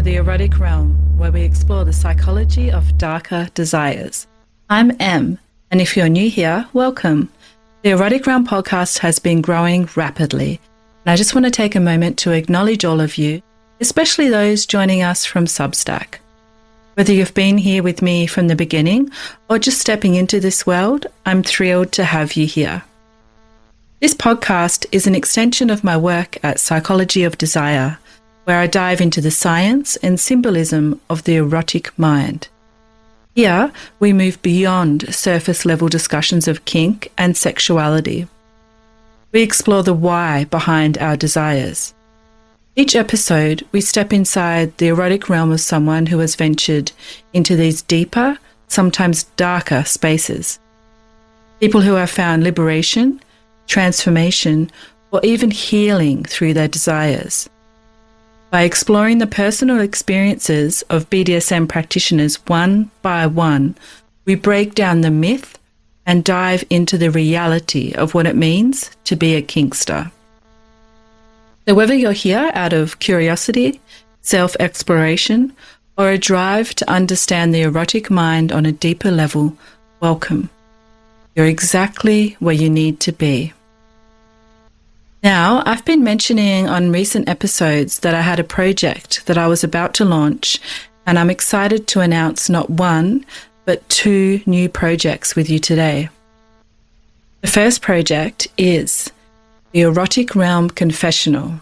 the erotic realm, where we explore the psychology of darker desires. I'm Em, and if you're new here, welcome. The Erotic Realm podcast has been growing rapidly, and I just want to take a moment to acknowledge all of you, especially those joining us from Substack. Whether you've been here with me from the beginning or just stepping into this world, I'm thrilled to have you here. This podcast is an extension of my work at Psychology of Desire, where I dive into the science and symbolism of the erotic mind. Here, we move beyond surface-level discussions of kink and sexuality. We explore the why behind our desires. Each episode, we step inside the erotic realm of someone who has ventured into these deeper, sometimes darker spaces. People who have found liberation, transformation, or even healing through their desires. By exploring the personal experiences of BDSM practitioners one by one, we break down the myth and dive into the reality of what it means to be a kinkster. So whether you're here out of curiosity, self-exploration, or a drive to understand the erotic mind on a deeper level, welcome. You're exactly where you need to be. Now, I've been mentioning on recent episodes that I had a project that I was about to launch, and I'm excited to announce not one, but two new projects with you today. The first project is the Erotic Realm Confessional.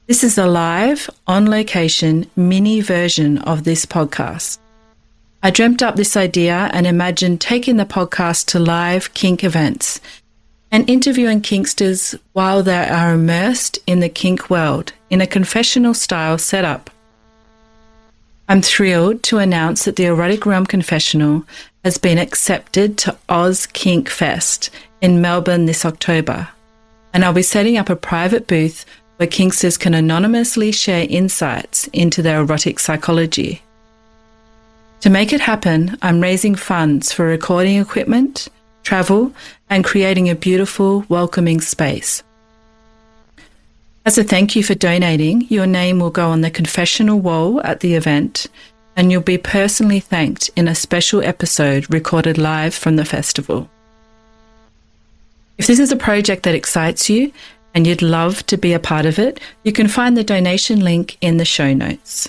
This is a live, on-location, mini version of this podcast. I dreamt up this idea and imagined taking the podcast to live kink events and interviewing kinksters while they are immersed in the kink world in a confessional-style setup. I'm thrilled to announce that the Erotic Realm Confessional has been accepted to Oz Kink Fest in Melbourne this October, and I'll be setting up a private booth where kinksters can anonymously share insights into their erotic psychology. To make it happen, I'm raising funds for recording equipment, travel, and creating a beautiful, welcoming space. As a thank you for donating, your name will go on the confessional wall at the event, and you'll be personally thanked in a special episode recorded live from the festival. If this is a project that excites you and you'd love to be a part of it, you can find the donation link in the show notes.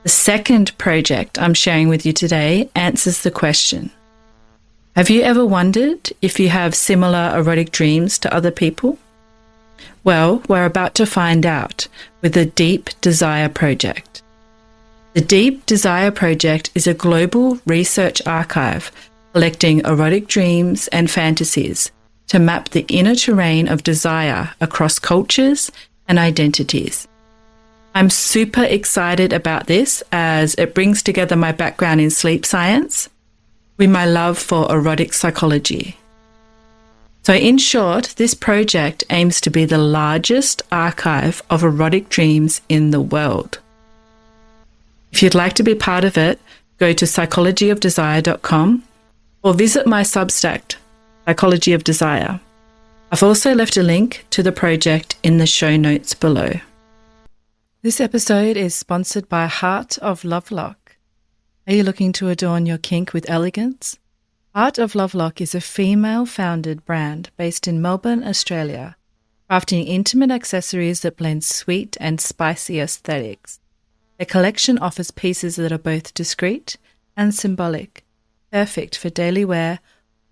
The second project I'm sharing with you today answers the question: have you ever wondered if you have similar erotic dreams to other people? Well, we're about to find out with the Deep Desire Project. The Deep Desire Project is a global research archive collecting erotic dreams and fantasies to map the inner terrain of desire across cultures and identities. I'm super excited about this as it brings together my background in sleep science with my love for erotic psychology. So in short, this project aims to be the largest archive of erotic dreams in the world. If you'd like to be part of it, go to psychologyofdesire.com or visit my Substack, Psychology of Desire. I've also left a link to the project in the show notes below. This episode is sponsored by Heart of Lovelock. Are you looking to adorn your kink with elegance? Heart of Lovelock is a female-founded brand based in Melbourne, Australia, crafting intimate accessories that blend sweet and spicy aesthetics. Their collection offers pieces that are both discreet and symbolic, perfect for daily wear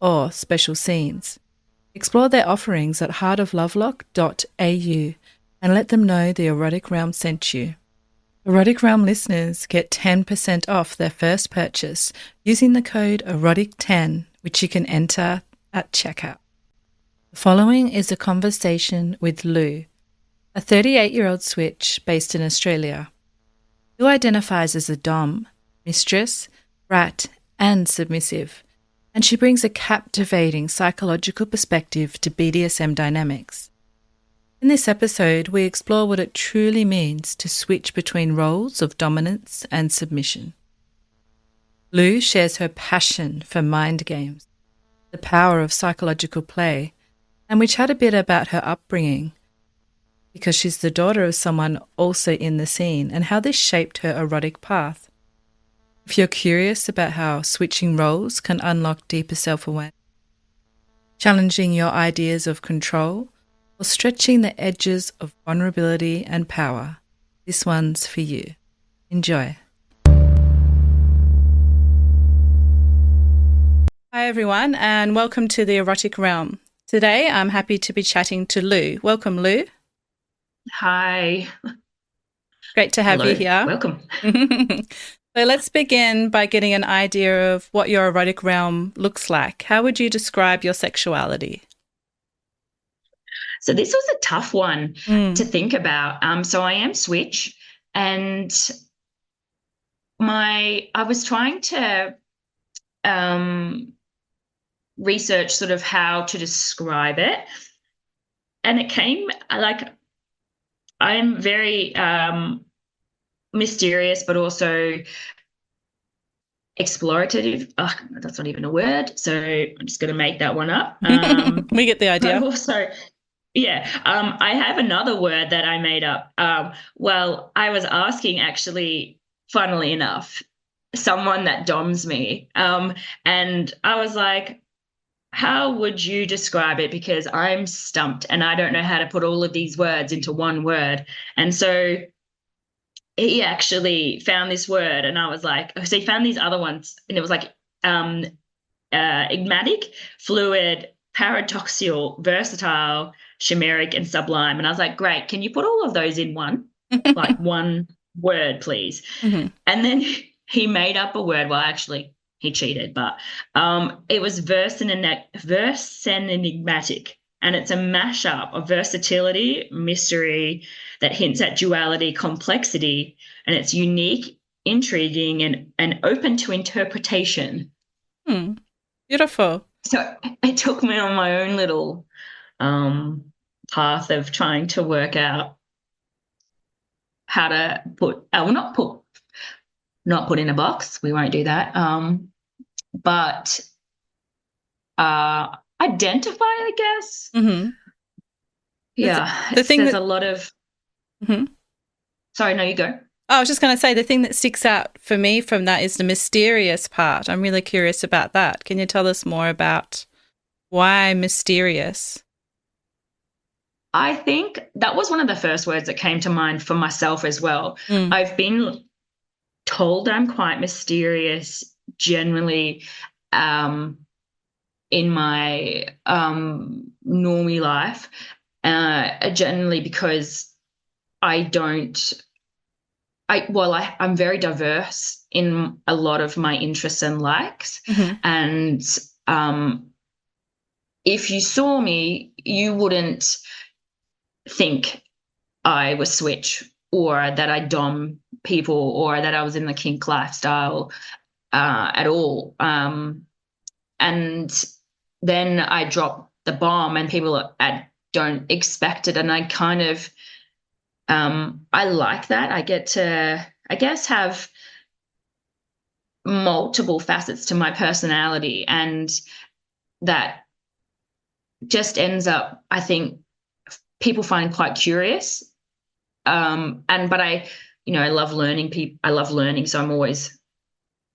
or special scenes. Explore their offerings at heartoflovelock.au and let them know the Erotic Realm sent you. Erotic Realm listeners get 10% off their first purchase using the code EROTIC10, which you can enter at checkout. The following is a conversation with Lou, a 38-year-old switch based in Australia. Lou identifies as a dom, mistress, brat, and submissive, and she brings a captivating psychological perspective to BDSM dynamics. In this episode, we explore what it truly means to switch between roles of dominance and submission. Lou shares her passion for mind games, the power of psychological play, and we chat a bit about her upbringing, because she's the daughter of someone also in the scene, and how this shaped her erotic path. If you're curious about how switching roles can unlock deeper self-awareness, challenging your ideas of control, or stretching the edges of vulnerability and power, this one's for you. Enjoy. Hi everyone, and welcome to the Erotic Realm. Today I'm happy to be chatting to Lou. Welcome, Lou. Hi. Great to have Hello. you here. Welcome. So let's begin by getting an idea of what your erotic realm looks like. How would you describe your sexuality? So this was a tough one to Mm. think about. So I am switch, and I was trying to um, research sort of how to describe it, and it came like I'm very mysterious, but also explorative. Ugh, that's not even a word, so I'm just going to make that one up. We get the But idea. also, yeah, I have another word that I made up. Well, I was asking actually, funnily enough, someone that doms me, and I was like, "How would you describe it?" Because I'm stumped and I don't know how to put all of these words into one word. And so he actually found this word, and I was like, so he found these other ones, and it was like um, enigmatic, fluid, paradoxical, versatile, chimeric, and sublime. And I was like, great, can you put all of those in like one word, please? Mm-hmm. And then he made up a word. Well, actually, he cheated, but it was verse and enigmatic. And it's a mashup of versatility, mystery that hints at duality, complexity, and it's unique, intriguing, and open to interpretation. Hmm. Beautiful. So it took me on my own little um, path of trying to work out how to not put in a box. We won't do that. But identify, I guess. Mm-hmm. Yeah, The thing there's that a lot of. mhm. Sorry, no, you go. I was just going to say the thing that sticks out for me from that is the mysterious part. I'm really curious about that. Can you tell us more about why mysterious? I think that was one of the first words that came to mind for myself as well. Mm. I've been told I'm quite mysterious generally um, in my normie life, generally because I don't. I'm very diverse in a lot of my interests and likes, Mm-hmm. and um, if you saw me, you wouldn't think I was switch or that I dom people or that I was in the kink lifestyle at all. And then I drop the bomb, and people don't expect it, and I kind of I like that. I get to, I guess, have multiple facets to my personality, and that just ends up, I think, people find quite curious. And but I love learning. I love learning, so I'm always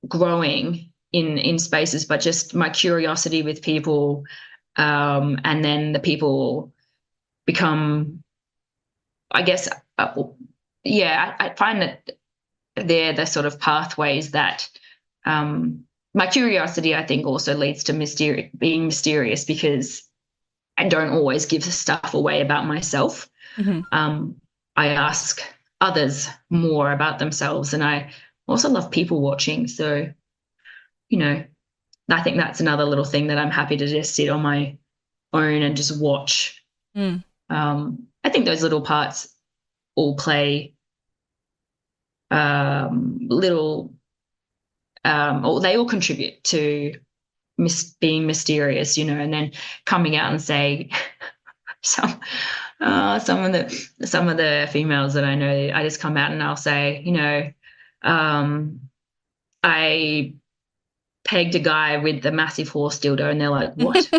growing in spaces. But just my curiosity with people, and then the people become, I guess, yeah. I find that they're the sort of pathways that my curiosity, I think, also leads to being mysterious because I don't always give stuff away about myself. Mm-hmm. Um, I ask others more about themselves, and I also love people watching. So, you know, I think that's another little thing that I'm happy to just sit on my own and just watch. Mm. I think those little parts all play little, or they all contribute to being mysterious, and then coming out and say some some of the females that I know, I just come out and I'll say, um, I pegged a guy with the massive horse dildo, and they're like, "What?"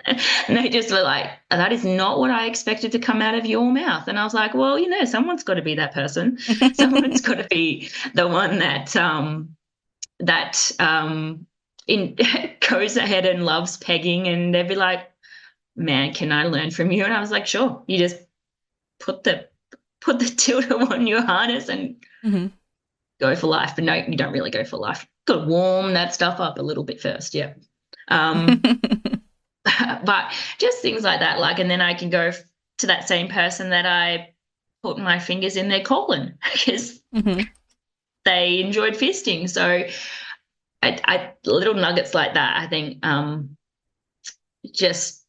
And they just were like, that is not what I expected to come out of your mouth. And I was like, well, someone's got to be that person. Someone's got to be the one that goes ahead and loves pegging, and they'd be like, man, can I learn from you? And I was like, sure. You just put the dildo on your harness and go for life. But no, you don't really go for life. Got to warm that stuff up a little bit first, yeah. But just things like that, and then I can go to that same person that I put my fingers in their colon because they enjoyed fisting. So I little nuggets like that, I think, just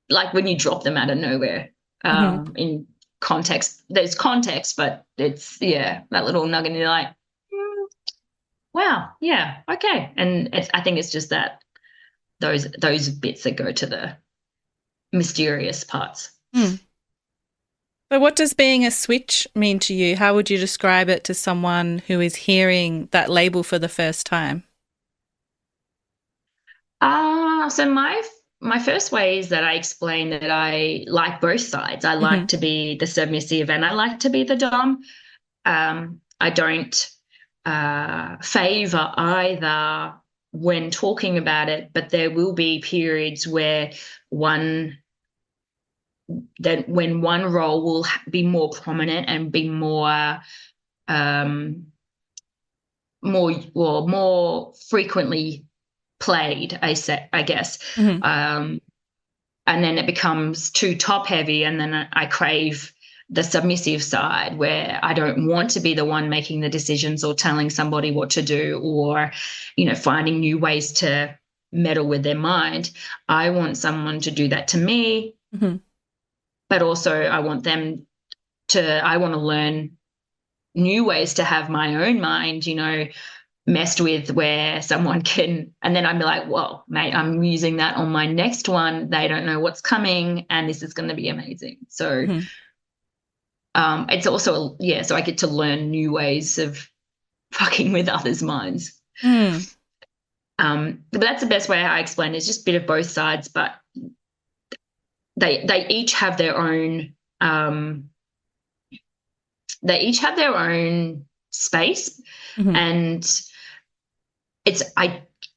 like when you drop them out of nowhere, in context, there's context, but it's, that little nugget, and you're like, wow, yeah, okay. And I think it's just that those bits that go to the mysterious parts. So what does being a switch mean to you? How would you describe it to someone who is hearing that label for the first time? So my first way is that I explain that I like both sides. I like to be the submissive and I like to be the dom. I don't favor either when talking about it, but there will be periods where when one role will be more prominent and be more frequently played, I guess. And then it becomes too top heavy, and then I crave the submissive side where I don't want to be the one making the decisions or telling somebody what to do or, finding new ways to meddle with their mind. I want someone to do that to me, but also I want to learn new ways to have my own mind, messed with, where someone can, and then I'd be like, well, mate, I'm using that on my next one. They don't know what's coming and this is going to be amazing. So it's also, so I get to learn new ways of fucking with others' minds. But that's the best way I explain it. It's just a bit of both sides, but they each have their own, space. And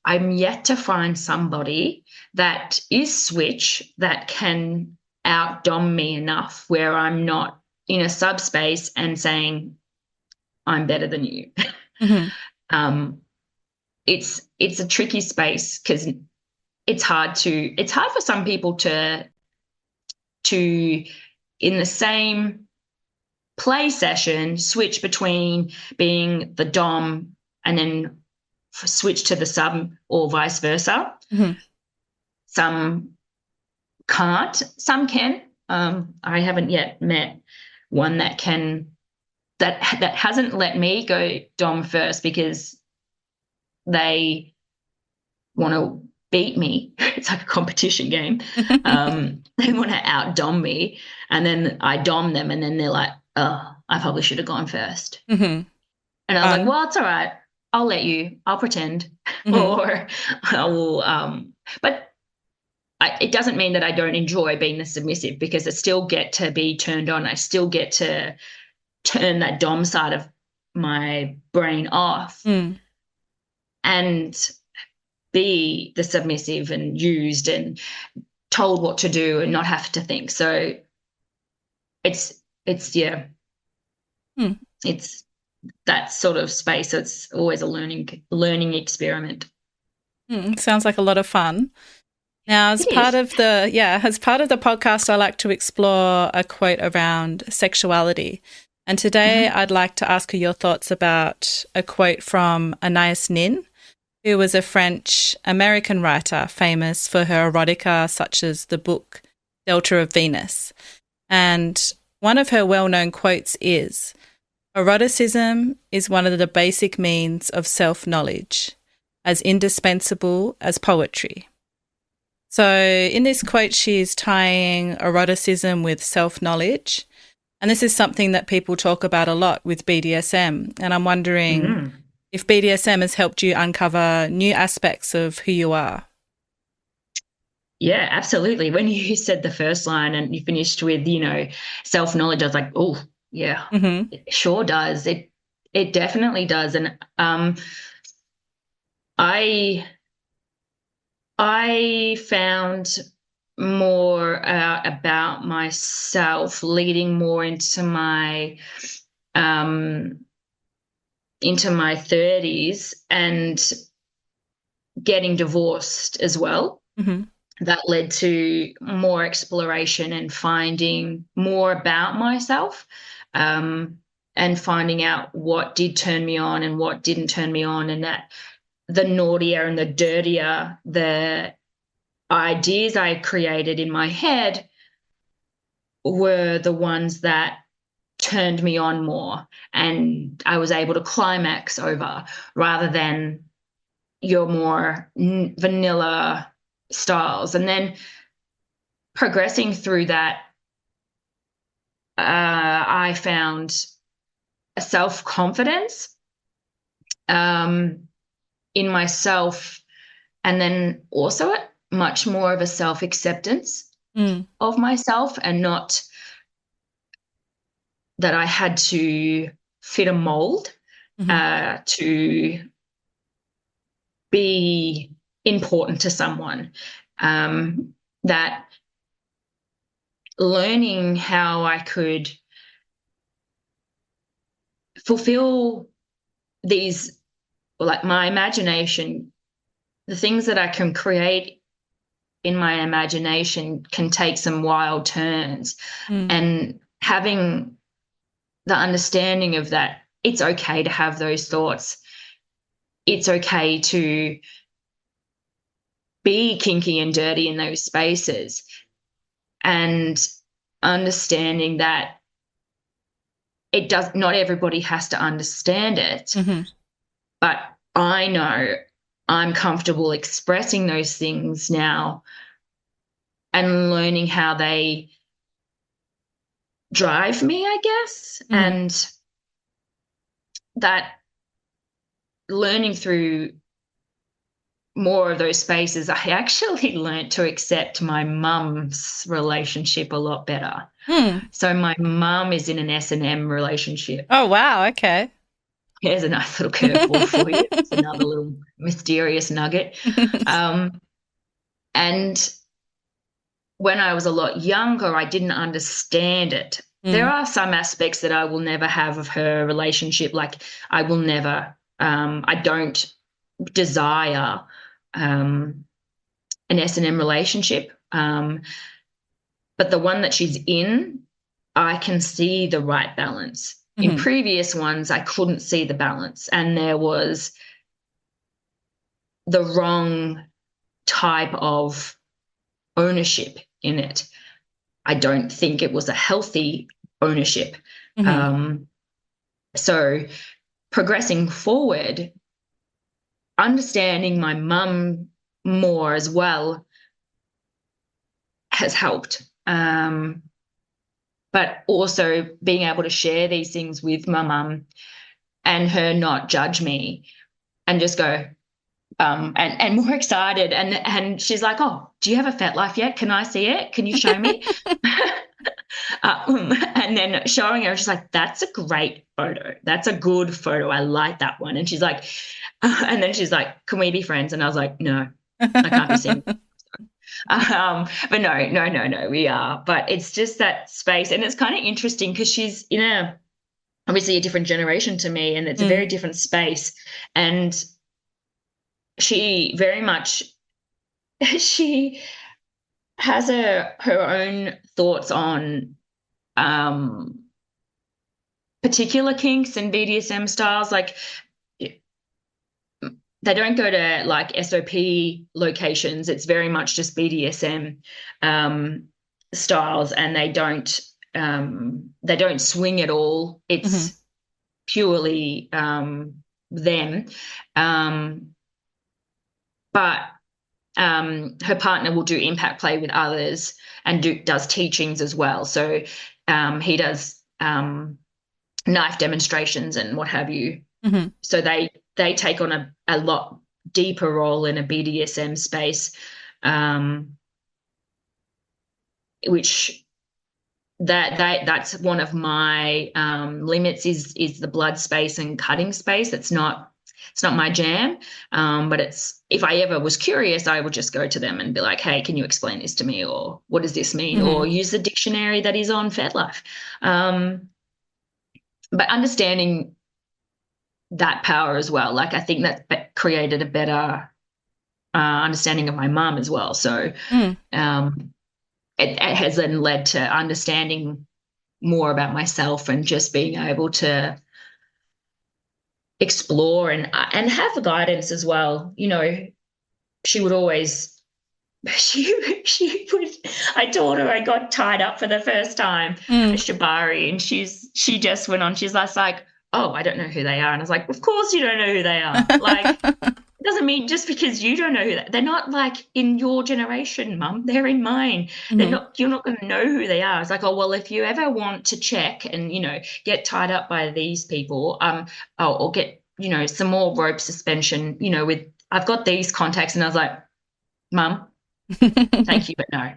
I'm yet to find somebody that is switch that can out-dom me enough where I'm not in a subspace and saying I'm better than you. It's a tricky space because it's hard for some people to in the same play session switch between being the dom and then switch to the sub or vice versa. Some can't, some can. I haven't yet met one that hasn't let me go dom first because they want to beat me. It's like a competition game. They want to out dom me, and then I dom them, and then they're like, oh, I probably should have gone first. And I was like, well, it's all right. I'll let you. I'll pretend. Or I will, but it doesn't mean that I don't enjoy being the submissive, because I still get to be turned on. I still get to turn that dom side of my brain off and be the submissive and used and told what to do and not have to think. So it's that sort of space. So it's always a learning experiment. Sounds like a lot of fun. Now, as part of the podcast, I like to explore a quote around sexuality. And today I'd like to ask you your thoughts about a quote from Anais Nin, who was a French-American writer famous for her erotica, such as the book Delta of Venus. And one of her well-known quotes is, "Eroticism is one of the basic means of self-knowledge, as indispensable as poetry." So in this quote, she's tying eroticism with self-knowledge. And this is something that people talk about a lot with BDSM. And I'm wondering if BDSM has helped you uncover new aspects of who you are. Yeah, absolutely. When you said the first line and you finished with, self-knowledge, I was like, oh, yeah, Mm-hmm. it sure does. It definitely does. And I I found more about myself leading more um into my 30s and getting divorced as well. Mm-hmm. That led to more exploration and finding more about myself, um, and finding out what did turn me on and what didn't turn me on, and that the naughtier and the dirtier the ideas I created in my head were the ones that turned me on more, and I was able to climax over rather than your more vanilla styles. And then progressing through that, I found a self confidence um, in myself, and then also much more of a self acceptance Mm. of myself, and not that I had to fit a mold Mm-hmm. to be important to someone. That learning how I could fulfill these, like my imagination, the things that I can create in my imagination can take some wild turns. Mm. And having the understanding of that, it's okay to have those thoughts. It's okay to be kinky and dirty in those spaces, and understanding that it does not everybody has to understand it, Mm-hmm. but I know I'm comfortable expressing those things now and learning how they drive me, I guess. Mm-hmm. And that learning through more of those spaces, I actually learned to accept my mum's relationship a lot better. Mm. So my mum is in an S&M relationship. Oh, wow. Okay. Here's a nice little curveball for you. It's another little mysterious nugget. Um, and when I was a lot younger, I didn't understand it. There Mm. are some aspects that I will never have of her relationship. Like I will never, I don't desire an S&M relationship. But the one that she's in, I can see the right balance. In Mm-hmm. previous ones, I couldn't see the balance, and there was the wrong type of ownership in it. I don't think it was a healthy ownership. Mm-hmm. Um, so progressing forward, understanding my mum more as well has helped. But also being able to share these things with my mum and her not judge me and just go, and more excited. And she's like, oh, do you have a fat life yet? Can I see it? Can you show me? And then showing her, she's like, that's a great photo. That's a good photo. I like that one. And she's like, and then she's like, can we be friends? And I was like, no, I can't be seen. But no, no, no, no, we are. But it's just that space. And it's kind of interesting because she's in obviously a different generation to me, and it's a very Mm. different space. And she very much, she has her own thoughts on um, particular kinks and BDSM styles. Like they don't go to like SOP locations. It's very much just BDSM styles, and they don't swing at all. Mm-hmm. It's purely them. Um, but her partner will do impact play with others and does teachings as well. So he does knife demonstrations and what have you. Mm-hmm. So they take on a lot deeper role in a BDSM space. Um, which that's one of my limits is the blood space and cutting space. It's not my jam. But it's, if I ever was curious, I would just go to them and be like, hey, can you explain this to me? Or what does this mean? Or use the dictionary that is on FedLife. But understanding that power as well, like I think that created a better understanding of my mum as well. So it has then led to understanding more about myself and just being able to explore and have guidance as well. You know, she would always, she would, I told her I got tied up for the first time at Shibari, and she just went on, she's like, oh, I don't know who they are. And I was like, of course you don't know who they are. Like, it doesn't mean just because you don't know who they're not like in your generation, Mum. They're in mine. They're not. You're not going to know who they are. It's like, oh well, if you ever want to check and get tied up by these people, or get some more rope suspension, with I've got these contacts, and I was like, Mum, thank you, but no.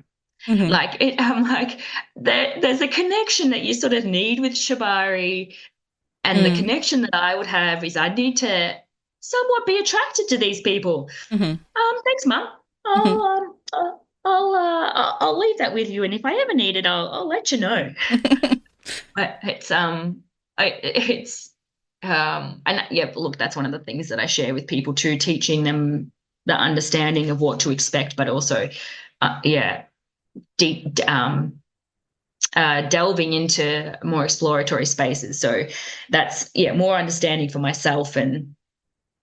Like it, I'm like there's a connection that you sort of need with Shibari, and the connection that I would have is I need to somewhat be attracted to these people. Thanks, Mum. I'll leave that with you, and if I ever need it, I'll let you know. But it's and yeah, look, that's one of the things that I share with people too, teaching them the understanding of what to expect, but also, deep delving into more exploratory spaces. So that's more understanding for myself, and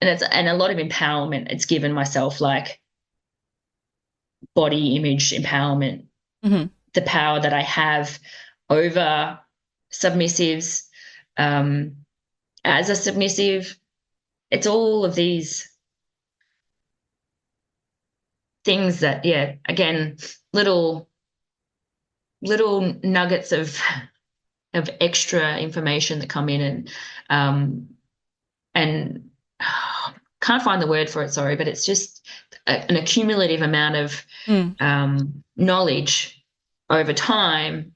a lot of empowerment. It's given myself like body image empowerment, the power that I have over submissives. As a submissive, it's all of these things that, again, little nuggets of extra information that come in, and can't find the word for it, sorry, but it's just an accumulative amount of knowledge over time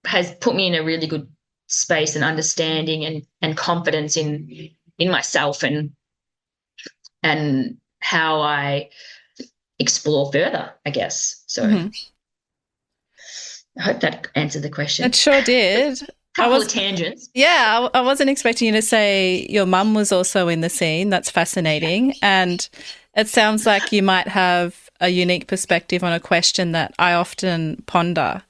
has put me in a really good space and understanding and confidence in myself and how I explore further, I guess. So I hope that answered the question. It sure did. Couple of tangents. Yeah, I wasn't expecting you to say your mum was also in the scene. That's fascinating. And it sounds like you might have a unique perspective on a question that I often ponder.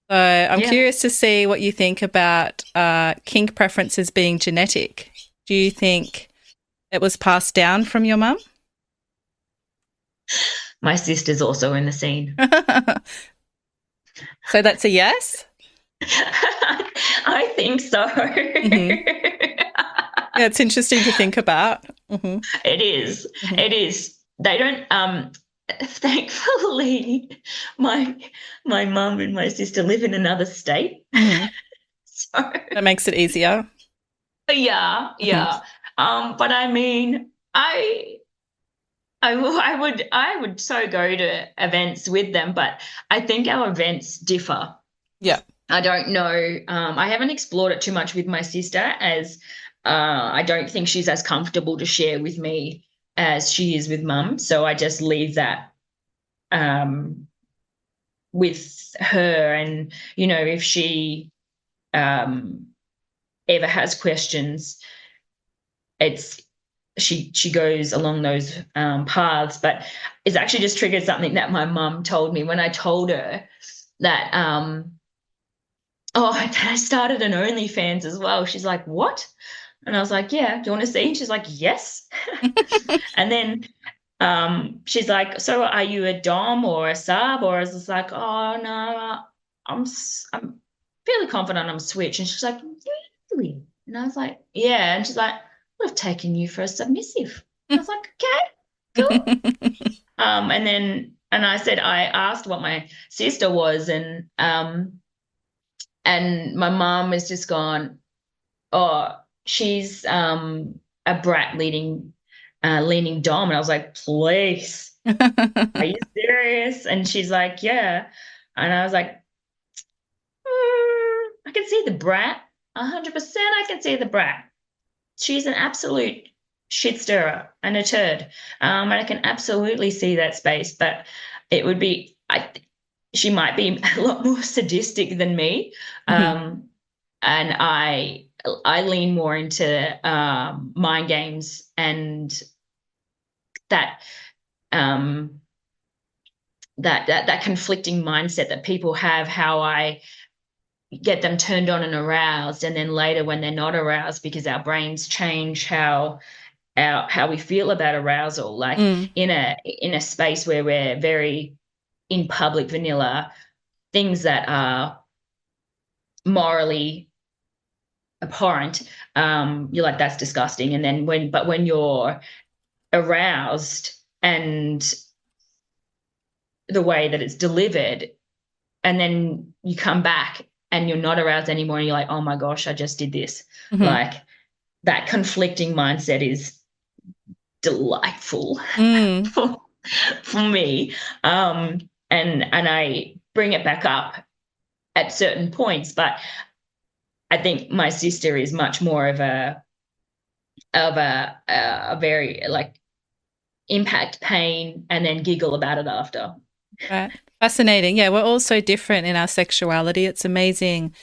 So I'm curious to see what you think about kink preferences being genetic. Do you think it was passed down from your mum? My sister's also in the scene. So that's a yes? I think so. Yeah, it's interesting to think about. It is. It is. They don't thankfully my mum and my sister live in another state. So that makes it easier. Yeah. But I mean, I would so go to events with them, but I think our events differ. Yeah. I don't know. I haven't explored it too much with my sister, as I don't think she's as comfortable to share with me as she is with Mum. So I just leave that with her. And, if she ever has questions, she goes along those paths. But it's actually just triggered something that my mum told me when I told her that I started an OnlyFans as well. She's like, what? And I was like, yeah, do you want to see? And she's like, yes. And then she's like, so are you a dom or a sub? Or I was just like, oh no, I'm fairly confident I'm a switch. And she's like, really? And I was like, yeah. And she's like, we've taken you for a submissive. And I was like, okay, cool. And I said, I asked what my sister was, and my mom has just gone, oh, she's a brat leaning dom. And I was like, please, are you serious? And she's like, yeah. And I was like, I can see the brat. 100% I can see the brat. She's an absolute shit stirrer and a turd. And I can absolutely see that space, but it would be, she might be a lot more sadistic than me. Hmm. And I lean more into mind games and that um, that conflicting mindset that people have, how I get them turned on and aroused, and then later when they're not aroused, because our brains change how we feel about arousal. Like Mm. in a space where we're very in public vanilla, things that are morally abhorrent, you're like, that's disgusting. And then when you're aroused and the way that it's delivered, and then you come back and you're not aroused anymore, and you're like, oh my gosh, I just did this. Hmm. Like that conflicting mindset is delightful Mm. for, for me. And I bring it back up at certain points, but I think my sister is much more of a very like impact pain and then giggle about it after. Right. Fascinating. Yeah, we're all so different in our sexuality. It's amazing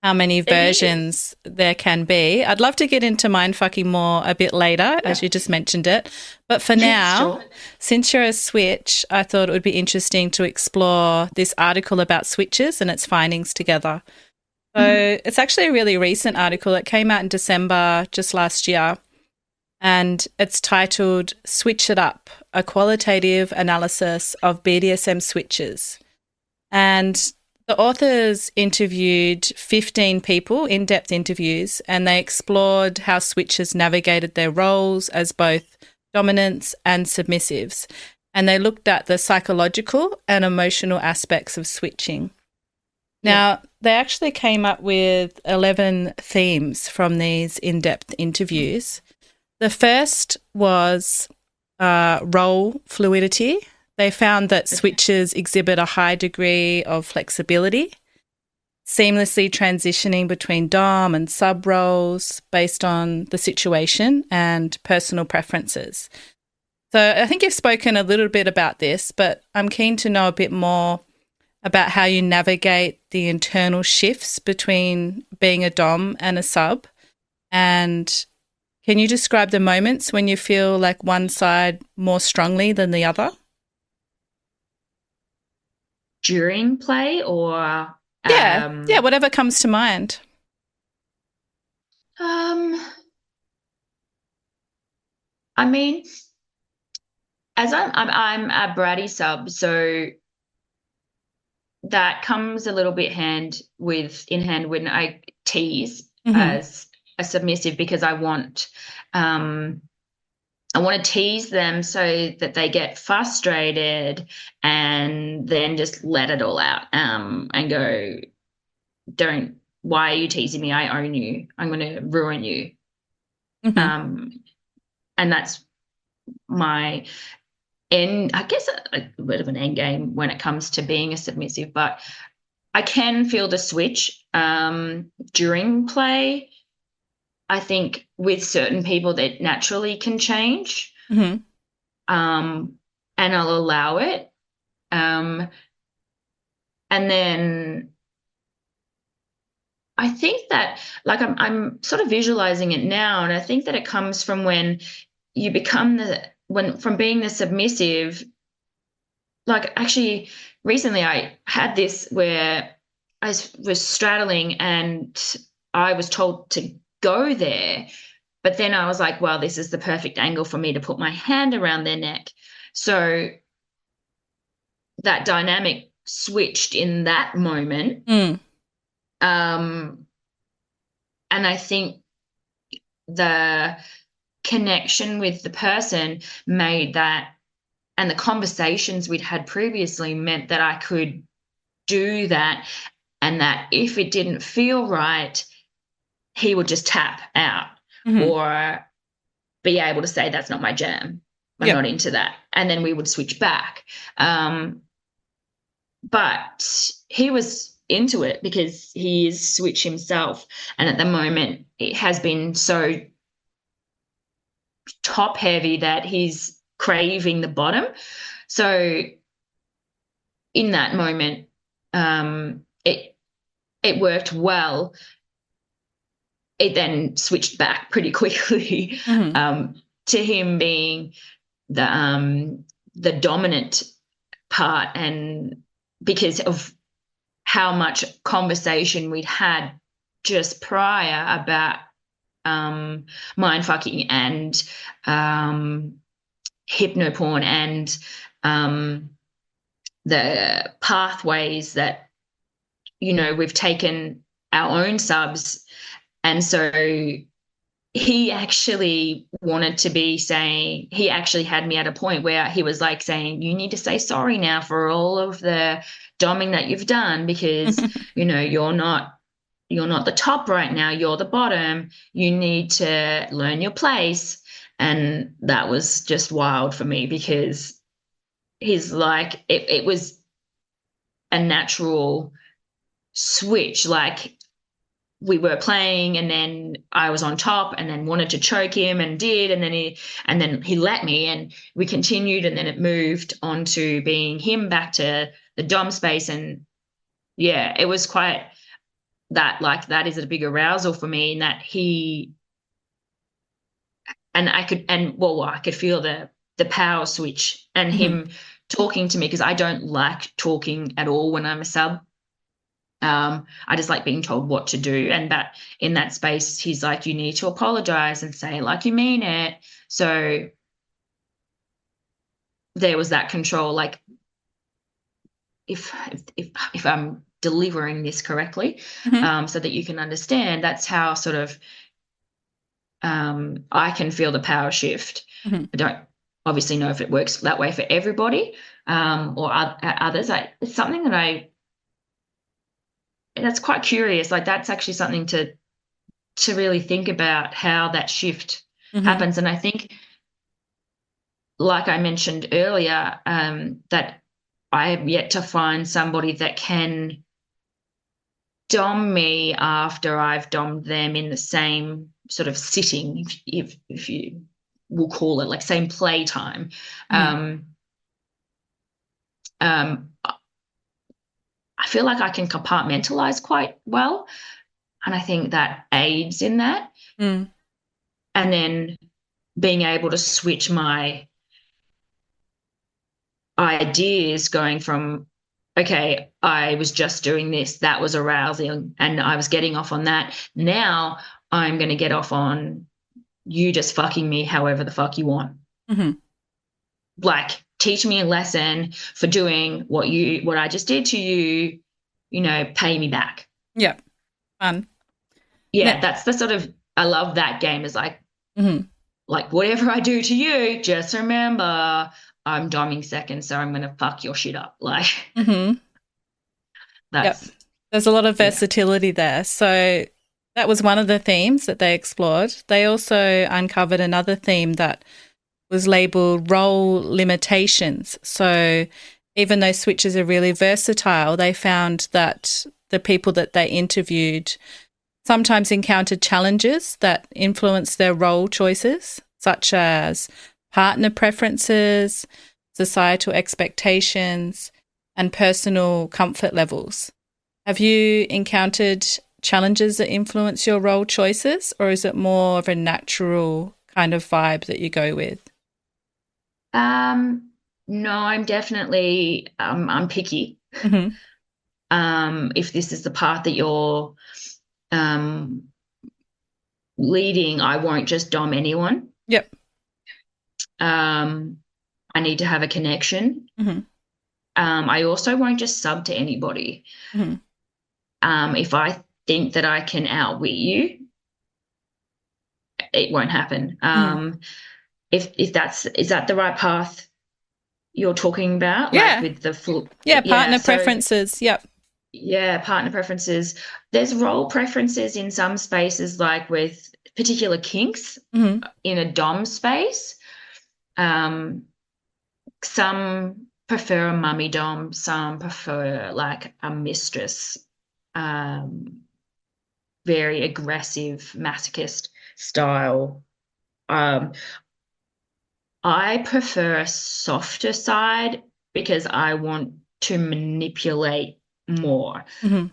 how many It is. versions there can be. I'd love to get into mindfucking more a bit later, as Yeah. you just mentioned it. But for Yes, now, sure. since you're a switch, I thought it would be interesting to explore this article about switches and its findings together. Mhm. So it's actually a really recent article. It came out in December just last year, and it's titled Switch It Up, a qualitative analysis of BDSM switches. And the authors interviewed 15 people, in depth interviews, and they explored how switches navigated their roles as both dominants and submissives. And they looked at the psychological and emotional aspects of switching. Yeah. Now, they actually came up with 11 themes from these in depth interviews. The first was role fluidity. They found that Okay. switches exhibit a high degree of flexibility, seamlessly transitioning between dom and sub roles based on the situation and personal preferences. So I think you've spoken a little bit about this, but I'm keen to know a bit more about how you navigate the internal shifts between being a dom and a sub. And can you describe the moments when you feel like one side more strongly than the other? During play or Yeah, yeah, um whatever comes to mind. um I mean, as I'm a bratty sub, so that comes a little bit in hand when I tease Hmm. as a submissive, because um I want to tease them so that they get frustrated and then just let it all out, and go, don't, why are you teasing me? I own you. I'm going to ruin you. Hmm. Um, and that's my end, I guess, a bit of an end game when it comes to being a submissive, but I can feel the switch during play. I think with certain people that naturally can change, Hmm. um, and I'll allow it. Um, and then I think that, like, I'm sort of visualizing it now, and I think that it comes from when you become when from being the submissive. Like, actually, recently I had this where was straddling and I was told to go there, but then I was like, well, this is the perfect angle for me to put my hand around their neck. So that dynamic switched in that moment. Mm. Um, and I think the connection with the person made that, and the conversations we'd had previously meant that I could do that, and that if it didn't feel right, he would just tap out Hmm. or be able to say, that's not my jam. I'm Yep. not into that. And then we would switch back. Um, but he was into it because he is switch himself, and at the moment it has been so top heavy that he's craving the bottom. So in that moment, it worked well. It then switched back pretty quickly to him being the dominant part, and because of how much conversation we'd had just prior about mind fucking and hypnoporn and the pathways that, you know, we've taken our own subs. And so he actually wanted to be saying, he actually had me at a point where he was like saying, you need to say sorry now for all of the doming that you've done, because, you know, you're not the top right now, you're the bottom. You need to learn your place. And that was just wild for me, because he's like, it was a natural switch. Like, we were playing and then I was on top and then wanted to choke him and did, and then he let me and we continued, and then it moved on to being him back to the dom space. And yeah, it was quite that, like, that is a big arousal for me, in that he, and I could feel the power switch and him talking to me, because I don't like talking at all when I'm a sub. I just like being told what to do, and that in that space, he's like, you need to apologize and say it like you mean it. So there was that control, like, if I'm delivering this correctly, so that you can understand, that's how sort of I can feel the power shift. I don't obviously know if it works that way for everybody, or others. It's something that's quite curious. Like, that's actually something to really think about, how that shift happens. And I think, like I mentioned earlier, that I have yet to find somebody that can dom me after I've dommed them in the same sort of sitting, if you will call it, like, same playtime. I feel like I can compartmentalize quite well, and I think that aids in that. And then being able to switch my ideas, going from, okay, I was just doing this, that was arousing, and I was getting off on that. Now I'm going to get off on you just fucking me however the fuck you want. Like, teach me a lesson for doing what I just did to you, you know, pay me back. Yeah. Fun. Yeah, that's the sort of, I love that game, is like, like, whatever I do to you, just remember I'm doming second, so I'm going to fuck your shit up. Like, that's, there's a lot of versatility there. So that was one of the themes that they explored. They also uncovered another theme that was labeled role limitations. So even though switches are really versatile, they found that the people that they interviewed sometimes encountered challenges that influenced their role choices, such as partner preferences, societal expectations, and personal comfort levels. Have you encountered challenges that influence your role choices, or is it more of a natural kind of vibe that you go with? No, I'm definitely, I'm picky. If this is the path that you're leading, I won't just dom anyone. I need to have a connection. I also won't just sub to anybody. If I think that I can outwit you, it won't happen. If is that the right path you're talking about? Like, with the full, partner preferences. Yeah, partner preferences. There's role preferences in some spaces, like with particular kinks in a dom space. Some prefer a mummy dom, some prefer like a mistress, very aggressive masochist style. Um, I prefer a softer side because I want to manipulate more. Mm-hmm.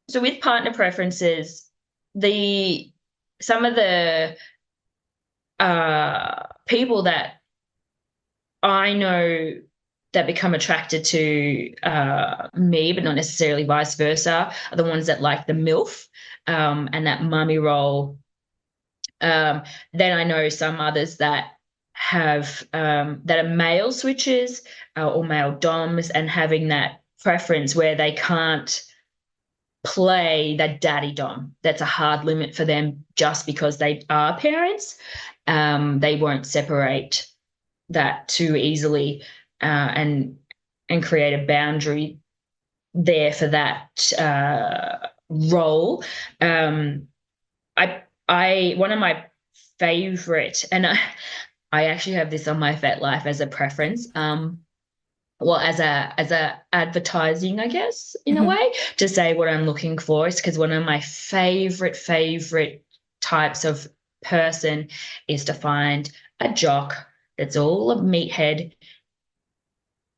So with partner preferences, the some of the people that I know that become attracted to me, but not necessarily vice versa, are the ones that like the MILF and that mummy role. Then I know some others that have that are male switches or male doms and having that preference where they can't play that daddy dom. That's a hard limit for them just because they are parents. They won't separate that too easily and create a boundary there for that role. I one of my favorite, and I actually have this on my FetLife as a preference. Well, as a advertising, I guess, in a Mm-hmm. way, to say what I'm looking for is because one of my favorite types of person is to find a jock that's all a meathead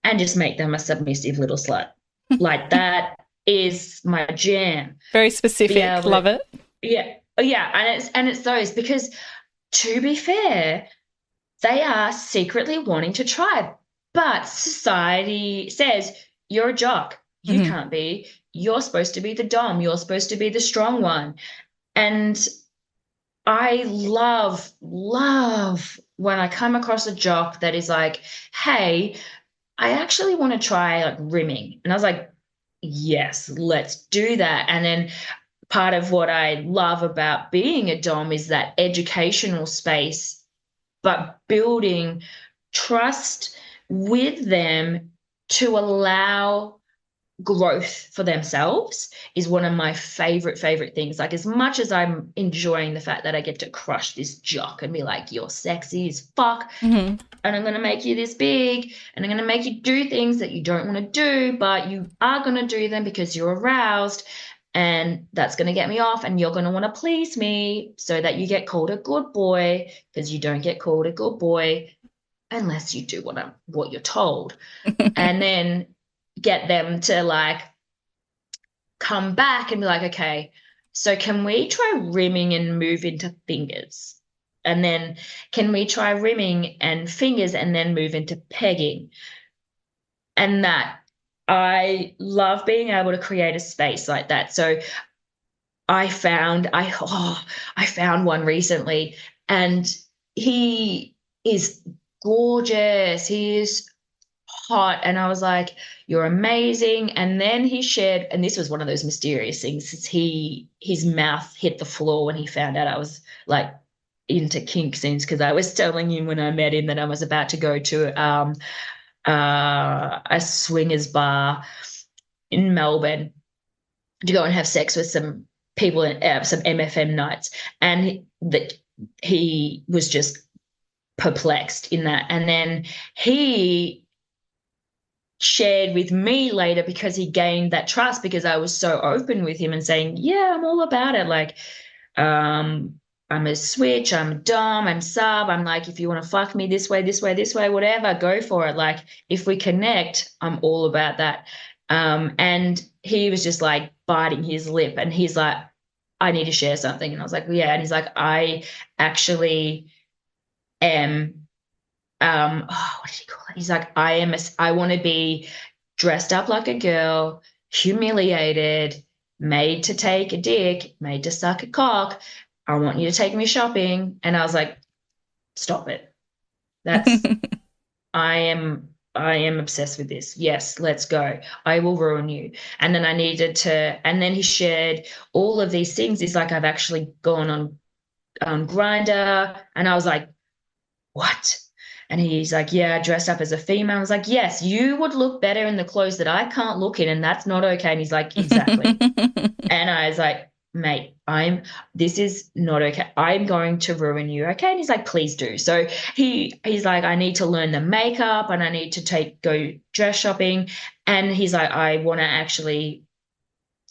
and just make them a submissive little slut. Like that is my jam. Very Be specific. able Love to, it. yeah, yeah, and it's those because to be fair, they are secretly wanting to try, but society says you're a jock. You Mm-hmm. can't be. You're supposed to be the dom. You're supposed to be the strong one. And I love when I come across a jock that is like, hey, I actually want to try like rimming. And I was like, yes, let's do that. And then part of what I love about being a dom is that educational space, but building trust with them to allow growth for themselves is one of my favorite things. Like, as much as I'm enjoying the fact that I get to crush this jock and be like, you're sexy as fuck, Mm-hmm. and I'm going to make you this big, and I'm going to make you do things that you don't want to do, but you are going to do them because you're aroused, and that's going to get me off, and you're going to want to please me so that you get called a good boy, because you don't get called a good boy unless you do what you're told. And then get them to like come back and be like, okay, so can we try rimming and move into fingers? And then can we try rimming and fingers and then move into pegging? And that I love being able to create a space like that. So I found one recently, and he is gorgeous. He is hot, and I was like, you're amazing. And then he shared, and this was one of those mysterious things, his mouth hit the floor when he found out I was like into kink scenes, because I was telling him when I met him that I was about to go to a swingers bar in Melbourne to go and have sex with some people in some MFM nights, and that he was just perplexed in that. And then he shared with me later, because he gained that trust because I was so open with him and saying, yeah, I'm all about it. Like, I'm a switch, I'm dom, I'm sub. I'm like, if you want to fuck me this way, this way, this way, whatever, go for it. Like, if we connect, I'm all about that. And he was just like biting his lip, and he's like, I need to share something. And I was like, yeah. And he's like, I actually am what did he call it? He's like, I want to be dressed up like a girl, humiliated, made to take a dick, made to suck a cock. I want you to take me shopping. And I was like, stop it. That's I am obsessed with this. Yes, let's go. I will ruin you. And then and then he shared all of these things. He's like, I've actually gone on Grindr, and I was like, what? And he's like, yeah, dressed up as a female. I was like, yes, you would look better in the clothes that I can't look in, and that's not okay. And he's like, exactly. And I was like, mate, this is not okay. I'm going to ruin you. Okay. And he's like, please do. So he's like, I need to learn the makeup and I need to go dress shopping. And he's like, I want to actually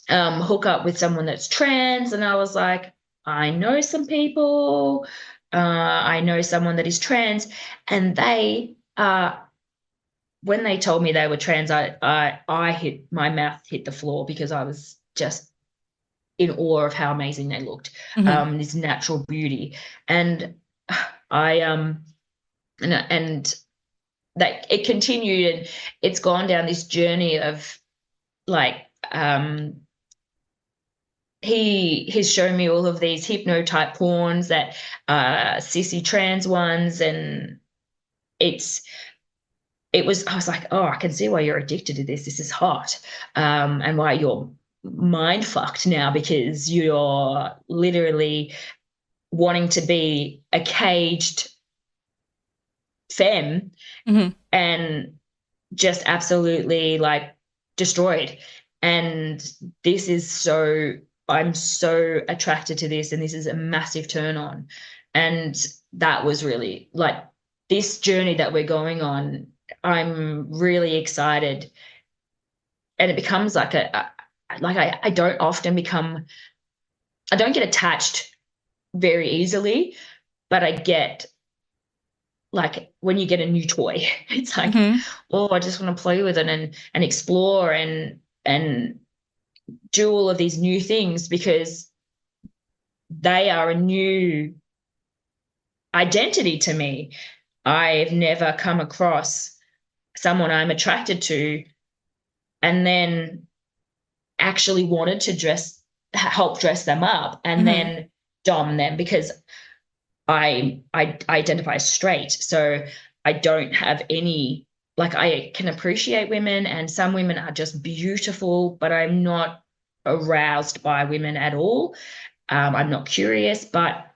hook up with someone that's trans. And I was like, I know some people. I know someone that is trans, and when they told me they were trans, I hit my mouth hit the floor because I was just in awe of how amazing they looked. This natural beauty, and I and that it continued, and it's gone down this journey of like he's shown me all of these hypno-type porns that sissy trans ones, and I was like, oh, I can see why you're addicted to this. This is hot. And why you're mind fucked now, because you're literally wanting to be a caged femme and just absolutely like destroyed. And this is I'm so attracted to this, and this is a massive turn on. And that was really like this journey that we're going on. I'm really excited. And it becomes like I don't get attached very easily, but I get like when you get a new toy, it's like, oh, I just want to play with it and explore and do all of these new things, because they are a new identity to me. I've never come across someone I'm attracted to and then actually wanted to help dress them up and then dom them, because I identify as straight. So I don't have any, like, I can appreciate women, and some women are just beautiful, but I'm not aroused by women at all. I'm not curious, but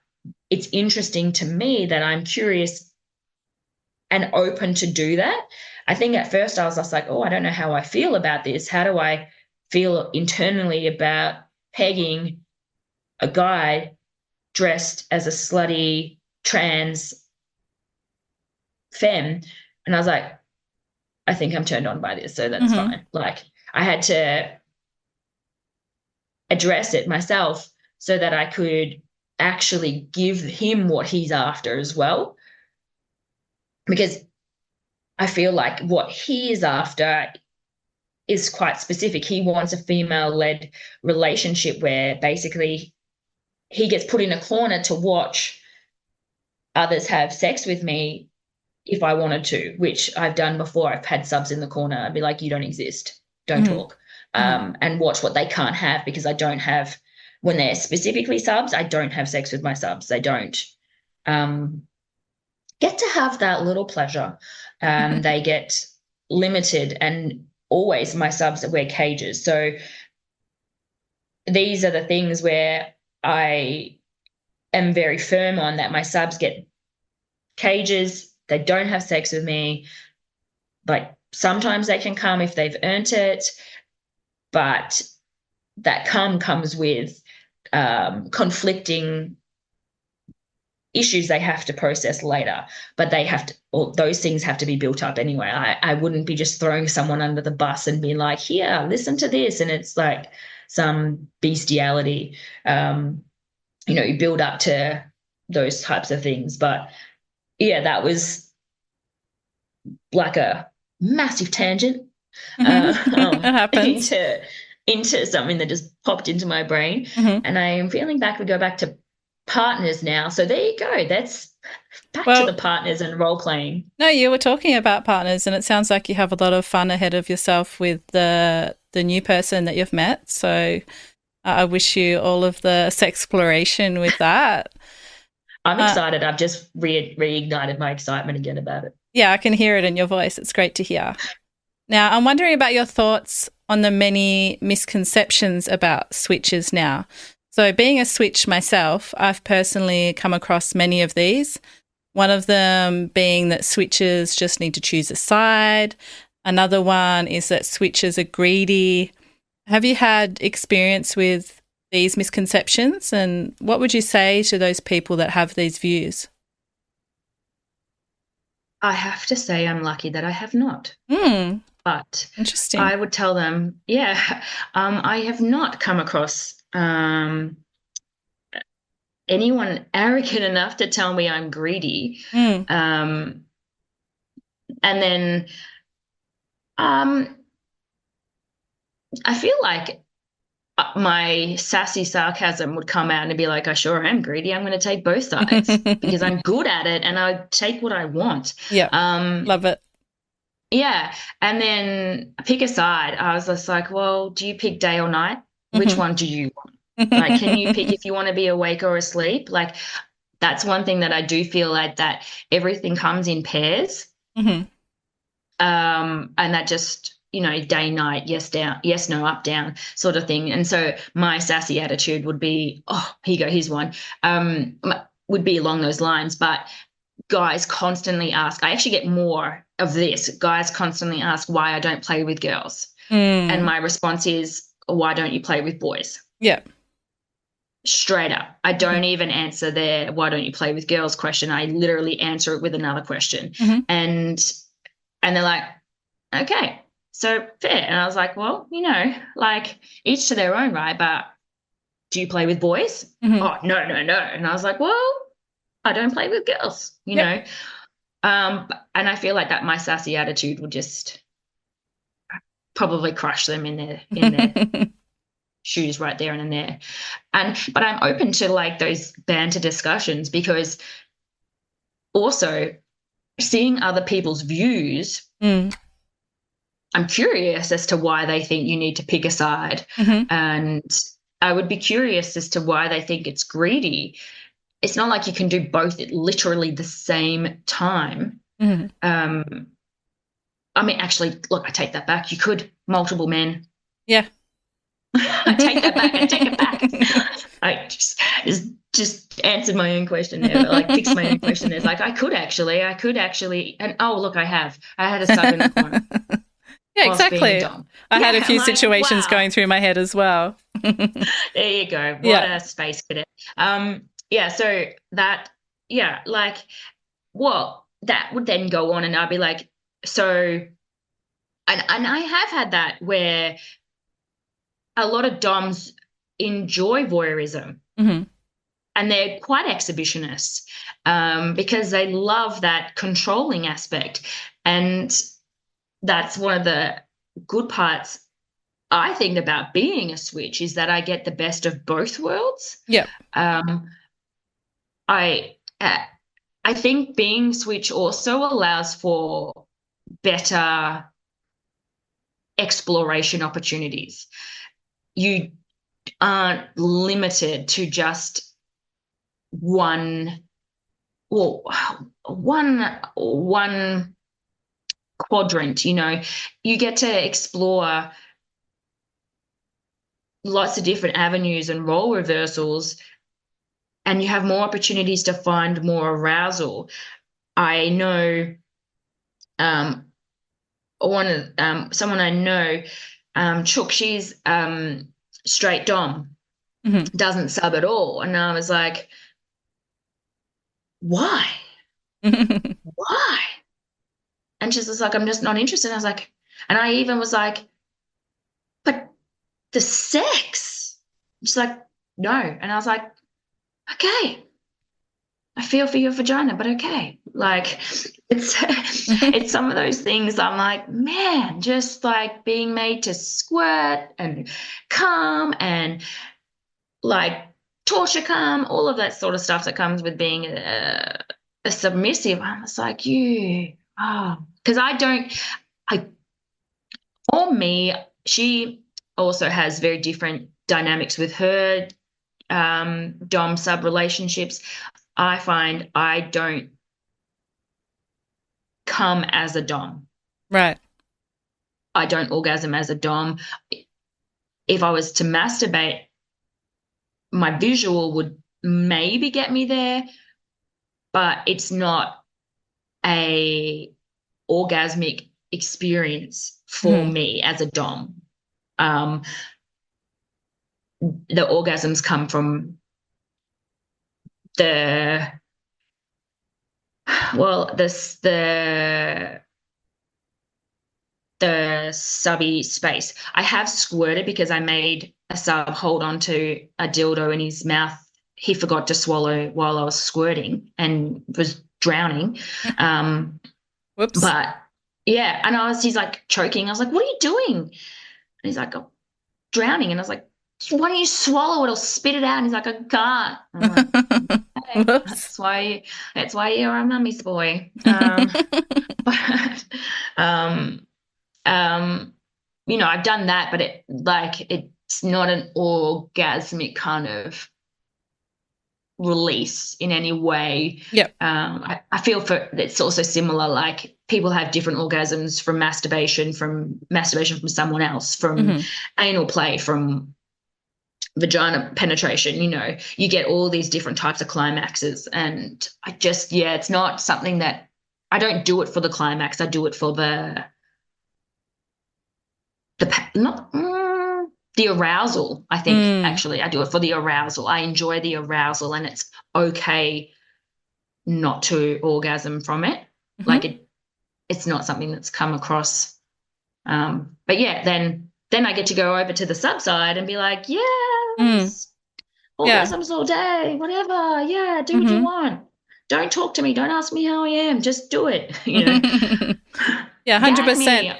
it's interesting to me that I'm curious and open to do that. I think at first I was just like, oh, I don't know how I feel about this. How do I feel internally about pegging a guy dressed as a slutty trans femme? And I was like, I think I'm turned on by this, so that's fine. Like, I had to address it myself so that I could actually give him what he's after as well. Because I feel like what he is after is quite specific. He wants a female-led relationship where basically he gets put in a corner to watch others have sex with me if I wanted to, which I've done before. I've had subs in the corner. I'd be like, you don't exist. Don't talk. And watch what they can't have, because I don't have, when they're specifically subs, I don't have sex with my subs. They don't get to have that little pleasure. They get limited, and always my subs wear cages. So these are the things where I am very firm on that. My subs get cages. They don't have sex with me. Like, sometimes they can come if they've earned it, but that comes with conflicting issues they have to process later. But they have to, or those things have to be built up anyway. I wouldn't be just throwing someone under the bus and being like, here, listen to this. And it's like some bestiality. You build up to those types of things. But yeah, that was like a massive tangent It happens. into something that just popped into my brain. And I am feeling back. We go back to partners now. So there you go. That's back to the partners and role playing. No, you were talking about partners, and it sounds like you have a lot of fun ahead of yourself with the new person that you've met. So I wish you all of the sexploration with that. I'm excited. I've just reignited my excitement again about it. Yeah, I can hear it in your voice. It's great to hear. Now, I'm wondering about your thoughts on the many misconceptions about switches now. So being a switch myself, I've personally come across many of these. One of them being that switches just need to choose a side. Another one is that switches are greedy. Have you had experience with these misconceptions? And what would you say to those people that have these views? I have to say I'm lucky that I have not. But Interesting. I would tell them, I have not come across anyone arrogant enough to tell me I'm greedy. And then I feel like my sassy sarcasm would come out and be like, I sure am greedy. I'm going to take both sides because I'm good at it and I take what I want. Yeah. Love it. Yeah. And then pick a side. I was just like, well, do you pick day or night? Which one do you want? Like, can you pick if you want to be awake or asleep? Like, that's one thing that I do feel like that everything comes in pairs. And that just, day, night, yes, down, yes, no, up, down sort of thing. And so my sassy attitude would be, oh, here you go, here's one, would be along those lines. But guys constantly ask, I actually get more of this. Guys constantly ask why I don't play with girls. And my response is, why don't you play with boys? Yeah. Straight up. I don't even answer their why don't you play with girls question. I literally answer it with another question. And they're like, okay, so fair. And I was like, well, like each to their own, right? But do you play with boys? Oh, no. And I was like, well, I don't play with girls, you know? And I feel like that my sassy attitude would just probably crush them in their shoes right there and there. But I'm open to like those banter discussions because also seeing other people's views, I'm curious as to why they think you need to pick a side. And I would be curious as to why they think it's greedy. It's not like you can do both at literally the same time. I mean, actually, look, I take that back. You could multiple men. Yeah. I take that back. I take it back. I just answered my own question there, like fixed my own question there. It's like I could actually, and oh, look, I had a sub in the corner. Yeah, exactly. I had a few situations wow. going through my head as well. There you go. What a space cadet. So that, like, well, that would then go on and I'd be like, so, and I have had that where a lot of doms enjoy voyeurism and they're quite exhibitionists because they love that controlling aspect. And that's one of the good parts, I think, about being a switch is that I get the best of both worlds. Yeah. I think being switch also allows for better exploration opportunities. You aren't limited to just one quadrant, you get to explore lots of different avenues and role reversals, and you have more opportunities to find more arousal. I know someone I know, Chook, she's straight dom, doesn't sub at all. And I was like, why? Why? And she's just like, I'm just not interested. And I was like, and I even was like, but the sex. She's like, no. And I was like, okay, I feel for your vagina, but okay. Like it's some of those things I'm like, man, just like being made to squirt and come and like torture come, all of that sort of stuff that comes with being a submissive. I'm just like, because for me, she also has very different dynamics with her dom sub relationships. I find I don't come as a dom. Right. I don't orgasm as a dom. If I was to masturbate, my visual would maybe get me there, but it's not a orgasmic experience for me as a dom. the orgasms come from the well, the subby space. I have squirted because I made a sub hold on to a dildo in his mouth. He forgot to swallow while I was squirting and was drowning. Whoops. But yeah, and he's like choking. I was like, "What are you doing?" And he's like, "I'm drowning." And I was like, "Why don't you swallow it or spit it out?" And he's like, "I can't." I'm like, "Okay, Whoops. that's why you're a mummy's boy." But um, I've done that, but it's not an orgasmic kind of release in any way. Yep. I feel for it's also similar. Like people have different orgasms from masturbation from someone else, from anal play, from vagina penetration. You get all these different types of climaxes, and it's not something that I don't do it for the climax. I do it for not the arousal. I think actually I do it for the arousal. I enjoy the arousal, and it's okay not to orgasm from it. Like it's not something that's come across. But yeah, then I get to go over to the sub side and be like, yes, orgasms all day, whatever. Yeah, do what you want. Don't talk to me. Don't ask me how I am. Just do it. Yeah, Gag 100%. me.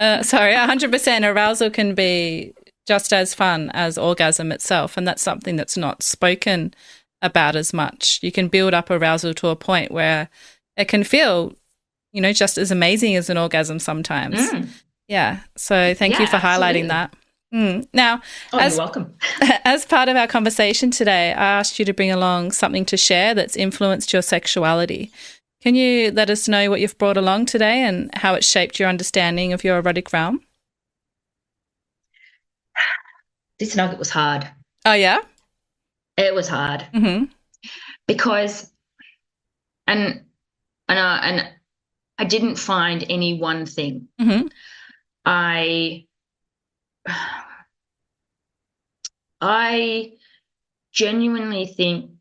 100% arousal can be just as fun as orgasm itself. And that's something that's not spoken about as much. You can build up arousal to a point where it can feel, just as amazing as an orgasm sometimes. Yeah. So thank you for highlighting that. Now, you're welcome. As part of our conversation today, I asked you to bring along something to share that's influenced your sexuality. Can you let us know what you've brought along today and how it shaped your understanding of your erotic realm? This nugget was hard. Oh, yeah? It was hard. Because, and I didn't find any one thing. I genuinely think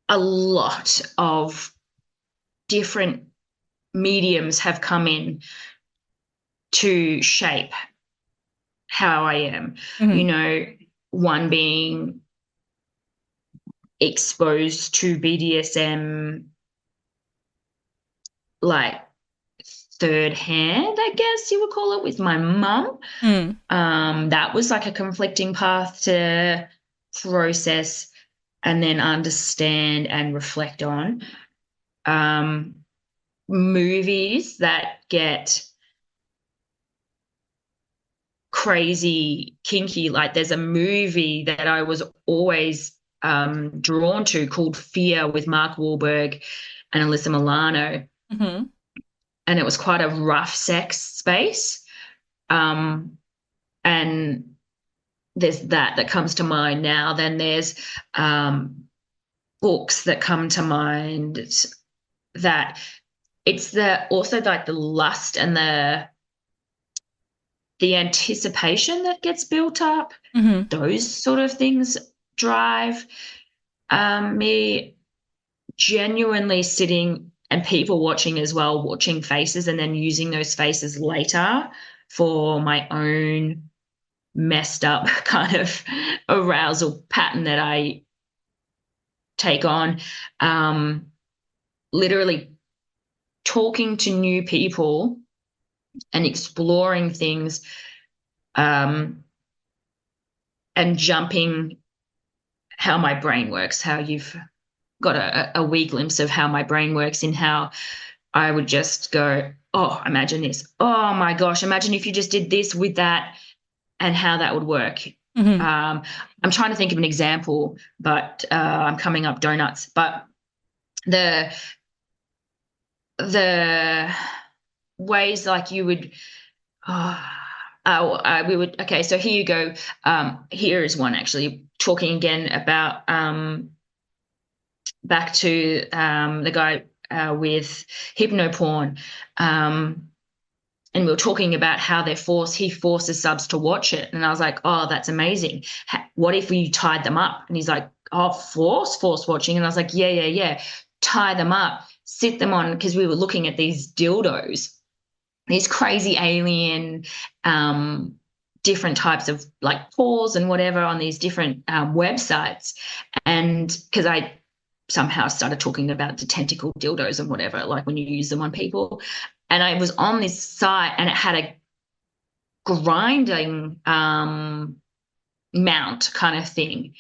a lot of different mediums have come in to shape how I am. One being exposed to BDSM like third hand, I guess you would call it, with my mum. That was like a conflicting path to process and then understand and reflect on. Movies that get crazy kinky, like there's a movie that I was always drawn to called Fear with Mark Wahlberg and Alyssa Milano. And it was quite a rough sex space. And there's that comes to mind now. Then there's books that come to mind that it's also like the lust and the anticipation that gets built up. Those sort of things drive me. Genuinely sitting and people watching as well, watching faces and then using those faces later for my own messed up kind of arousal pattern that I take on. Literally talking to new people and exploring things, and jumping how my brain works, how you've got a wee glimpse of how my brain works, and how I would just go, oh, imagine this. Oh my gosh, imagine if you just did this with that and how that would work. I'm trying to think of an example, but I'm coming up donuts. But the ways like you would, we would, okay, so here you go. Here is one actually, talking again about back to the guy with hypnoporn. and we were talking about how he forces subs to watch it. And I was like, oh, that's amazing. What if we tied them up? And he's like, oh, force watching. And I was like, yeah. Tie them up, sit them on, because we were looking at these dildos, these crazy alien, different types of like paws and whatever on these different websites. And because I somehow started talking about the tentacle dildos and whatever, like when you use them on people. And I was on this site and it had a grinding mount kind of thing.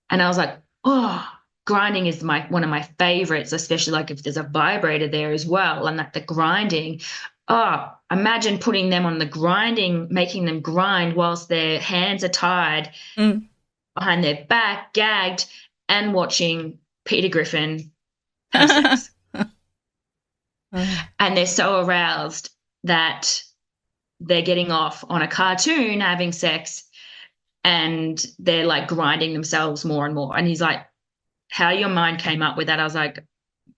And I was like, oh, grinding is one of my favorites, especially like if there's a vibrator there as well. And that the grinding, oh, imagine putting them on the grinding, making them grind whilst their hands are tied behind their back, gagged, and watching Peter Griffin have sex. And they're so aroused that they're getting off on a cartoon having sex and they're like grinding themselves more and more. And he's like, how your mind came up with that? I was like,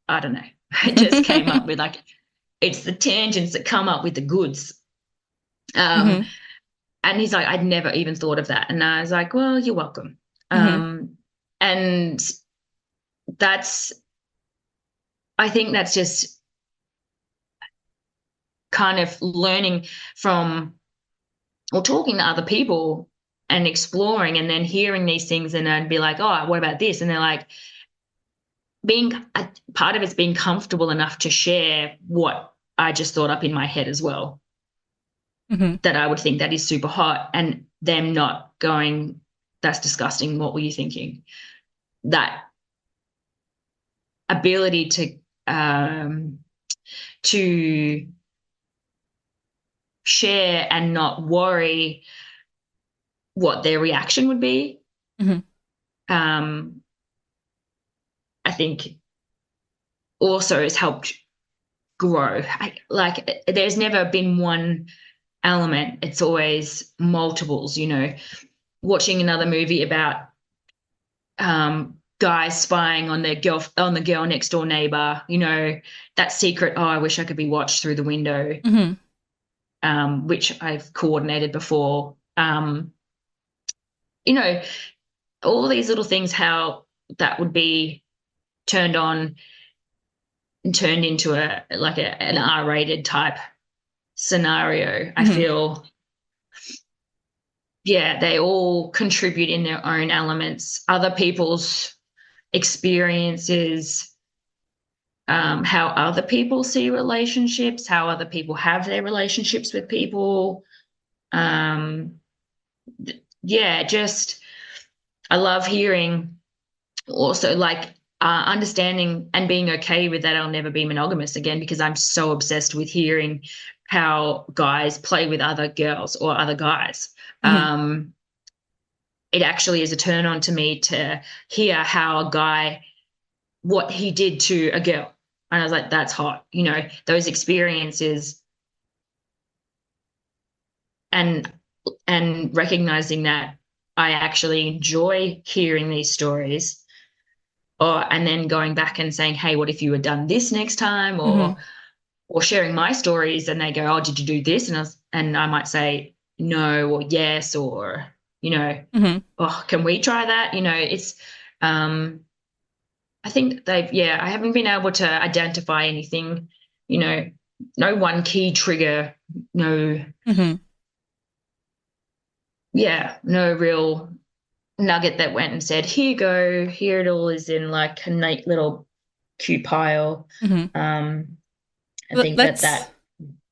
I don't know. It just came up with like, it's the tangents that come up with the goods. And he's like, I'd never even thought of that. And I was like, well, you're welcome. And I think that's just kind of learning from or talking to other people and exploring and then hearing these things, and I'd be like, oh, what about this? And they're like, part of it's being comfortable enough to share what I just thought up in my head as well, that I would think that is super hot, and them not going, that's disgusting, what were you thinking? That ability to share and not worry what their reaction would be. I think also has helped grow. There's never been one element. It's always multiples, watching another movie about guys spying on the girl next door neighbor, that secret, oh, I wish I could be watched through the window, which I've coordinated before. All these little things, how that would be turned on and turned into an R-rated type scenario. I feel, they all contribute in their own elements, other people's experiences, how other people see relationships, how other people have their relationships with people. Just I love hearing also understanding and being okay with that I'll never be monogamous again, because I'm so obsessed with hearing how guys play with other girls or other guys. It actually is a turn on to me to hear how a guy, what he did to a girl. And I was like, that's hot, those experiences, and recognizing that I actually enjoy hearing these stories, and then going back and saying, hey, what if you had done this next time, or sharing my stories, and they go, oh, did you do this? And I might say no or yes, or oh, can we try that? It's I think I haven't been able to identify anything, no one key trigger, no no real nugget that went and said, here you go, here it all is in like a neat little cute pile. I think that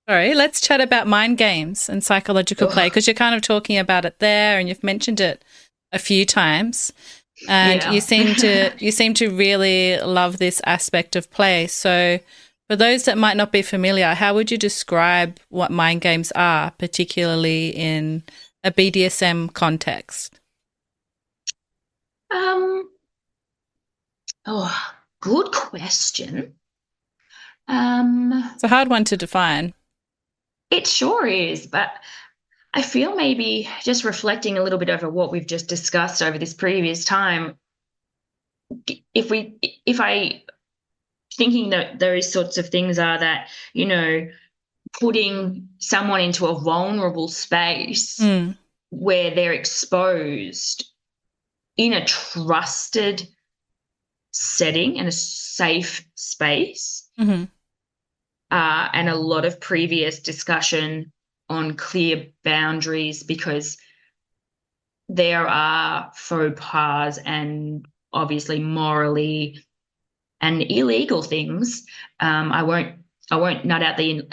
Sorry, let's chat about mind games and psychological play, because you're kind of talking about it there and you've mentioned it a few times, and you seem to really love this aspect of play. So for those that might not be familiar, how would you describe what mind games are, particularly in a BDSM context? Good question. It's a hard one to define. It sure is, but I feel maybe just reflecting a little bit over what we've just discussed over this previous time, if I thinking that those sorts of things are that, putting someone into a vulnerable space Mm. where they're exposed in a trusted setting and a safe space, Mm-hmm. and a lot of previous discussion on clear boundaries, because there are faux pas and obviously morally and illegal things. I won't nut out the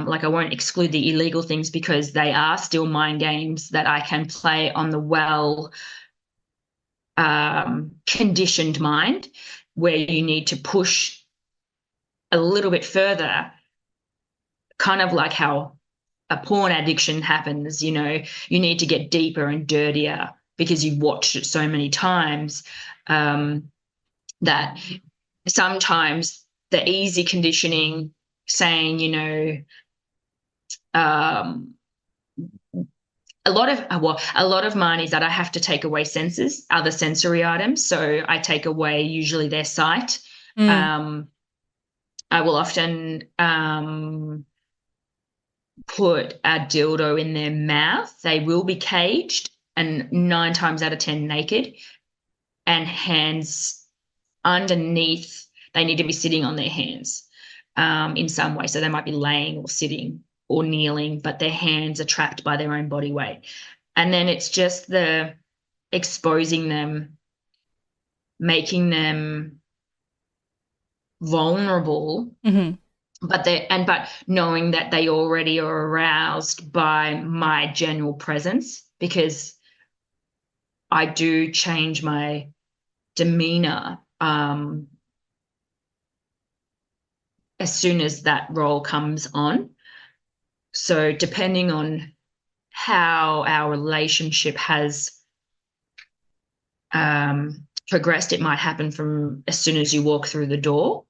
like I won't exclude the illegal things, because they are still mind games that I can play on the conditioned mind, where you need to push a little bit further, kind of like how a porn addiction happens. You need to get deeper and dirtier because you've watched it so many times, that sometimes the easy conditioning, saying, um, a lot of mine is that I have to take away senses, other sensory items. So I take away usually their sight. Mm. Um, I will often put a dildo in their mouth. They will be caged and 9 times out of 10 naked, and hands underneath. They need to be sitting on their hands, in some way. So they might be laying or sitting or kneeling, but their hands are trapped by their own body weight. And then it's just the exposing them, making them vulnerable, Mm-hmm. but knowing that they already are aroused by my general presence, because I do change my demeanor, as soon as that role comes on. So depending on how our relationship has progressed, it might happen from as soon as you walk through the door.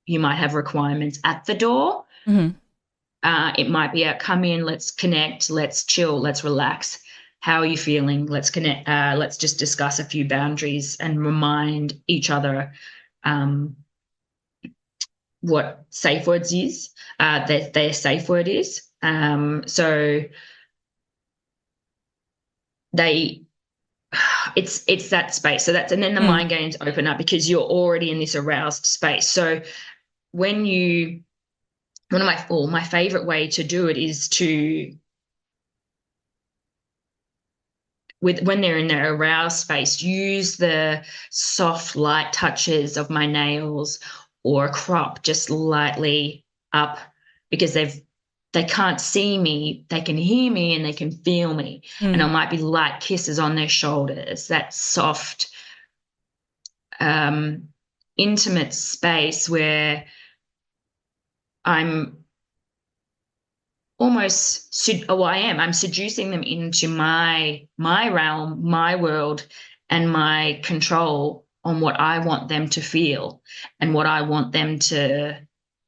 You might have requirements at the door. Mm-hmm. It might be come in, let's connect, let's chill, let's relax. How are you feeling? Let's connect. Let's just discuss a few boundaries and remind each other, um, what safe words is, their safe word is. So they, it's that space. So and then the Mm. mind games open up because you're already in this aroused space. So when you, my favorite way to do it is to, when they're in their aroused space, use the soft, light touches of my nails or a crop just lightly up, because they can't see me, they can hear me and they can feel me. And it Mm. might be light kisses on their shoulders, that soft, um, intimate space where I'm I'm seducing them into my realm, my world, and my control on what I want them to feel and what I want them to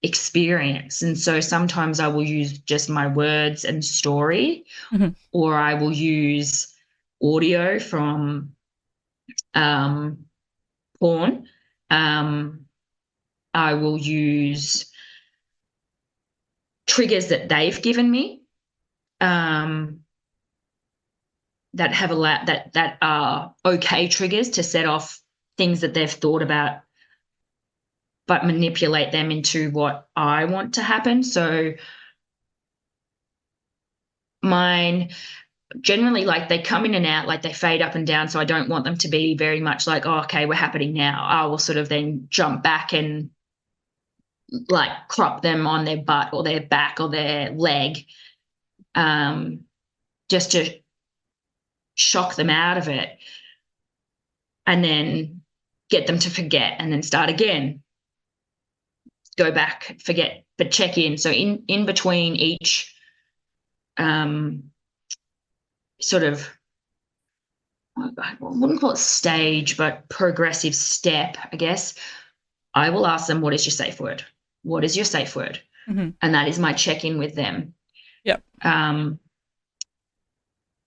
experience. And so sometimes I will use just my words and story, Mm-hmm. or I will use audio from, um, porn. Um, I will use triggers that they've given me, um, that are okay triggers to set off things that they've thought about, but manipulate them into what I want to happen. So mine generally, like, they come in and out, like they fade up and down. So I don't want them to be very much like, oh, okay, we're happening now. I will sort of then jump back and like crop them on their butt or their back or their leg, um, just to shock them out of it, and then get them to forget and then start again, go back, forget, but check in. So in between each, um, sort of, I wouldn't call it stage, but progressive step, I guess, I will ask them, what is your safe word? What is your safe word? Mm-hmm. And that is my check in with them. Yep. Um,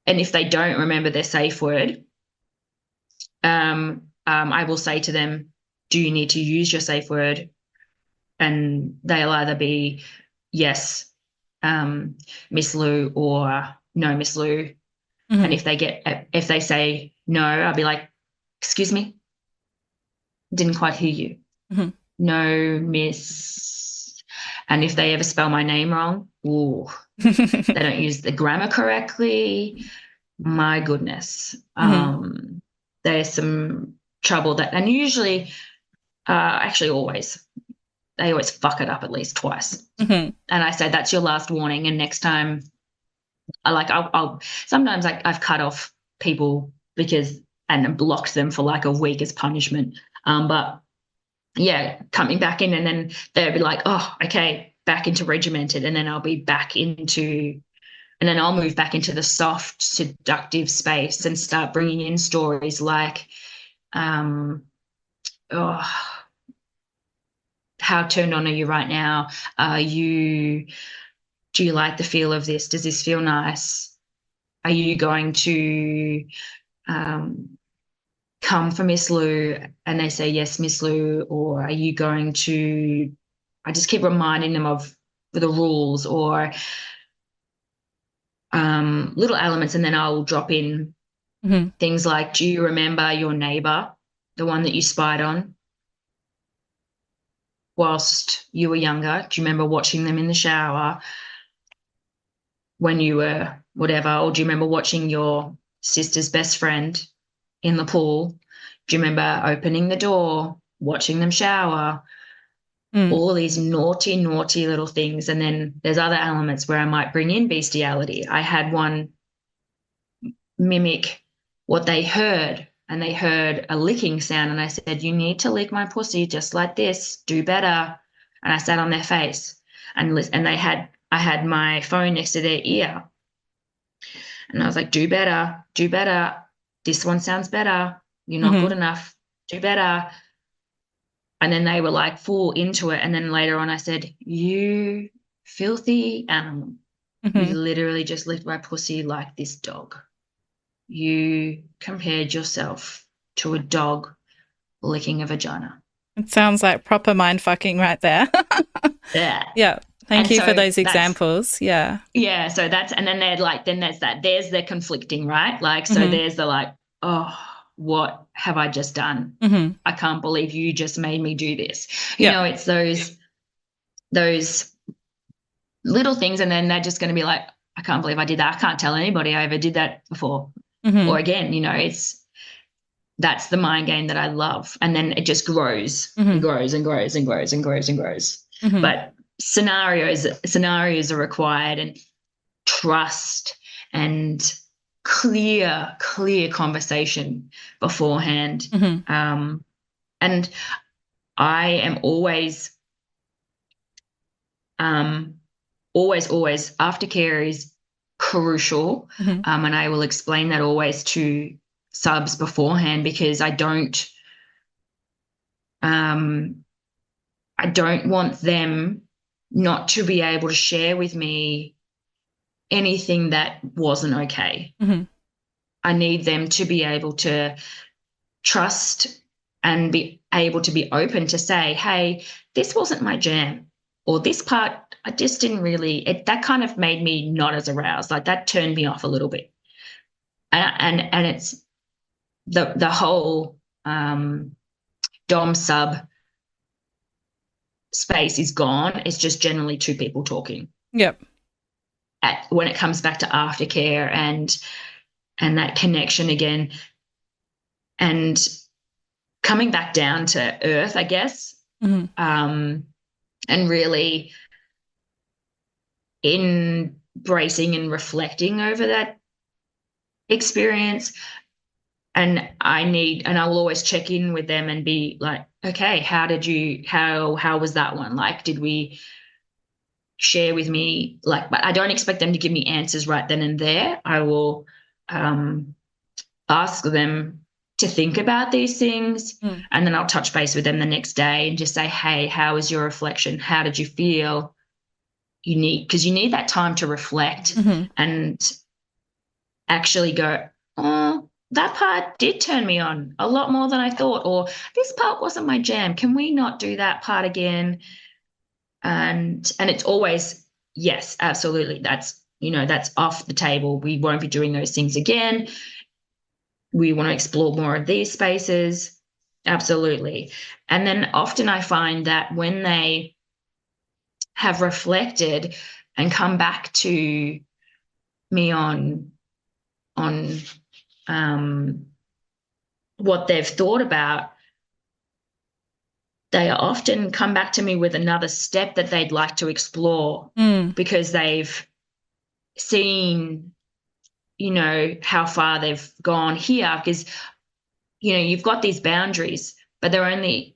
and if they don't remember their safe word, I will say to them, do you need to use your safe word? And they'll either be yes, Miss Lou or no, Miss Lou. And if they say no, I'll be like, excuse me, didn't quite hear you. No, miss. And if they ever spell my name wrong, ooh, they don't use the grammar correctly. My goodness. There's some trouble and usually, actually always, they always fuck it up at least twice. And I say, that's your last warning. And next time, I'll sometimes I've cut off people and blocked them for like a week as punishment. But yeah, coming back in and then they'll be like, oh, okay, back into regimented. And then I'll be and then I'll move back into the soft, seductive space and start bringing in stories like, how turned on are you right now? Do you like the feel of this? Does this feel nice? Are you going to come for Miss Lou? And they say, yes, Miss Lou. Or are you going to, I just keep reminding them of the rules or little elements. And then I'll drop in things like, do you remember your neighbor, the one that you spied on whilst you were younger? Do you remember watching them in the shower when you were whatever? Or do you remember watching your sister's best friend in the pool? Do you remember opening the door, watching them shower? All these naughty, naughty little things. And then there's other elements where I might bring in bestiality. I had one mimic what they heard, and they heard a licking sound. And I said, you need to lick my pussy just like this. Do better. And I sat on their face and I had my phone next to their ear. And I was like, do better, do better. This one sounds better. You're not good enough. Do better. And then they were like full into it. And then later on I said, you filthy animal. You literally just licked my pussy like this dog. You compared yourself to a dog licking a vagina. It sounds like proper mind fucking right there. Yeah. Yeah. Thank you for those examples. Yeah. Yeah. So and then there's the conflicting, right? Like, so there's the like, oh, what have I just done? I can't believe you just made me do this. You know, it's those little things. And then they're just going to be like, I can't believe I did that. I can't tell anybody I ever did that before. Or again, you know, that's the mind game that I love. And then it just grows and grows and grows and grows and grows and grows. But scenarios are required, and trust and clear conversation beforehand. And I am always aftercare is crucial. And I will explain that always to subs beforehand, because I don't want them not to be able to share with me anything that wasn't okay. I need them to be able to trust and be able to be open to say, hey, this wasn't my jam, or this part I just didn't really, that kind of made me not as aroused. Like, that turned me off a little bit. And it's the whole dom sub space is gone. It's just generally two people talking. Yep. When it comes back to aftercare and that connection again, and coming back down to earth, I guess, and really embracing and reflecting over that experience. And I will always check in with them and be like, okay, how was that one? Like, did we share with me? Like, but I don't expect them to give me answers right then and there. I will ask them to think about these things, and then I'll touch base with them the next day and just say, hey, how was your reflection? How did you feel? Because you need that time to reflect and actually go, oh, that part did turn me on a lot more than I thought, or this part wasn't my jam. Can we not do that part again? And it's always yes, absolutely. That's off the table. We won't be doing those things again. We want to explore more of these spaces. Absolutely. And then often I find that when they have reflected and come back to me on what they've thought about, they often come back to me with another step that they'd like to explore because they've seen, how far they've gone here. Because, you've got these boundaries, but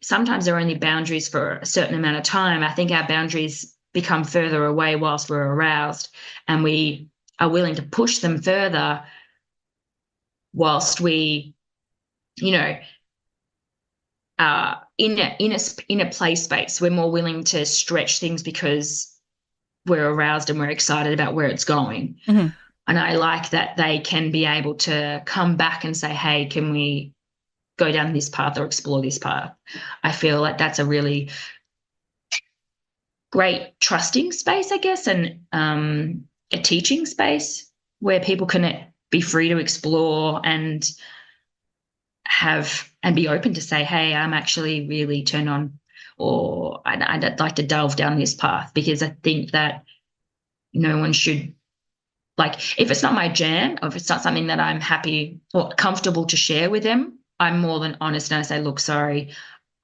sometimes they're only boundaries for a certain amount of time. I think our boundaries become further away whilst we're aroused, and we are willing to push them further whilst we, in a play space. We're more willing to stretch things because we're aroused and we're excited about where it's going. Mm-hmm. And I like that they can be able to come back and say, hey, can we go down this path or explore this path? I feel like that's a really great trusting space, I guess, and a teaching space where people can be free to explore and be open to say, hey, I'm actually really turned on, or I'd like to delve down this path, because I think that no one should, like, if it's not my jam, or if it's not something that I'm happy or comfortable to share with them, I'm more than honest and I say, look, sorry,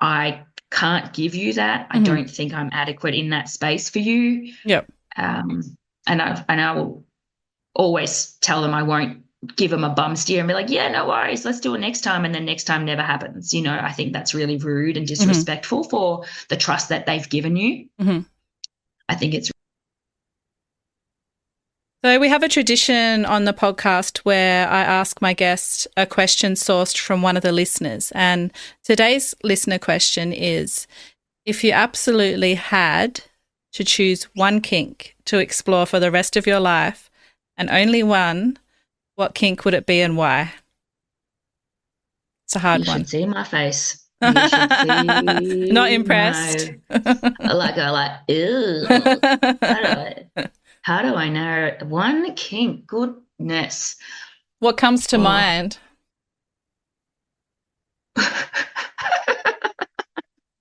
I can't give you that. I don't think I'm adequate in that space for you. Yep. And I will always tell them I won't give them a bum steer and be like, yeah, no worries, let's do it next time. And then next time never happens. I think that's really rude and disrespectful for the trust that they've given you. I think it's. So we have a tradition on the podcast where I ask my guest a question sourced from one of the listeners. And today's listener question is, if you absolutely had to choose one kink to explore for the rest of your life, and only one, what kink would it be and why? It's a hard one. You should see my face. You should see. Not impressed. Ew. How do I narrow it? One kink, goodness. What comes to mind?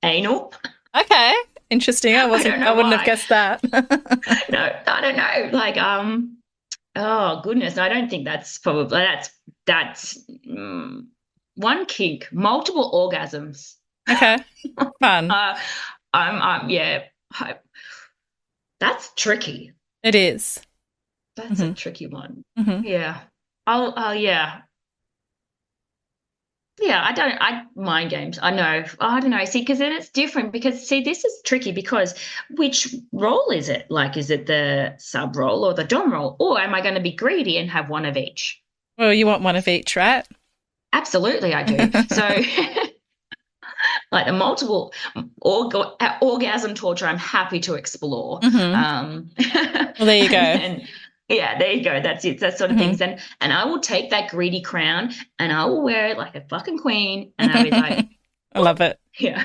Anal. Okay, interesting. I wouldn't have guessed that. No, I don't know. Like, oh goodness, I don't think that's probably that's one kink. Multiple orgasms. Okay, fun. Yeah. That's tricky. It is. That's a tricky one. Yeah. Yeah. Yeah, mind games. I know. I don't know. See, because then it's different, because this is tricky, because which role is it? Like, is it the sub role or the dom role? Or am I going to be greedy and have one of each? Well, you want one of each, right? Absolutely, I do. So like the multiple orgasm torture, I'm happy to explore. Well, there you go. And yeah, there you go. That's it. That sort of things. And I will take that greedy crown and I will wear it like a fucking queen. And I'll be like, I love it. Yeah.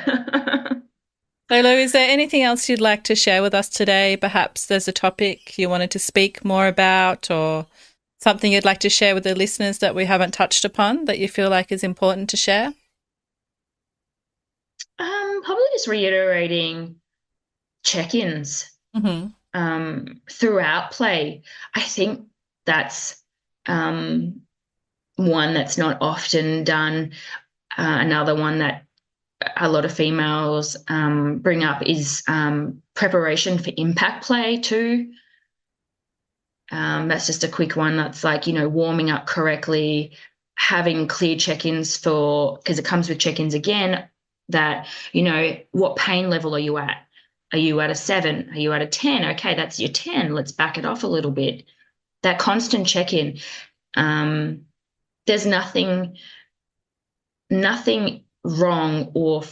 So, Lou, is there anything else you'd like to share with us today? Perhaps there's a topic you wanted to speak more about, or something you'd like to share with the listeners that we haven't touched upon that you feel like is important to share? Probably just reiterating check-ins throughout play. I think that's one that's not often done. Another one that a lot of females bring up is preparation for impact play too. That's just a quick one. That's like, warming up correctly, having clear check-ins because it comes with check-ins again, that, what pain level are you at? Are you at a 7? Are you at a 10? Okay, that's your 10. Let's back it off a little bit. That constant check-in. There's nothing wrong or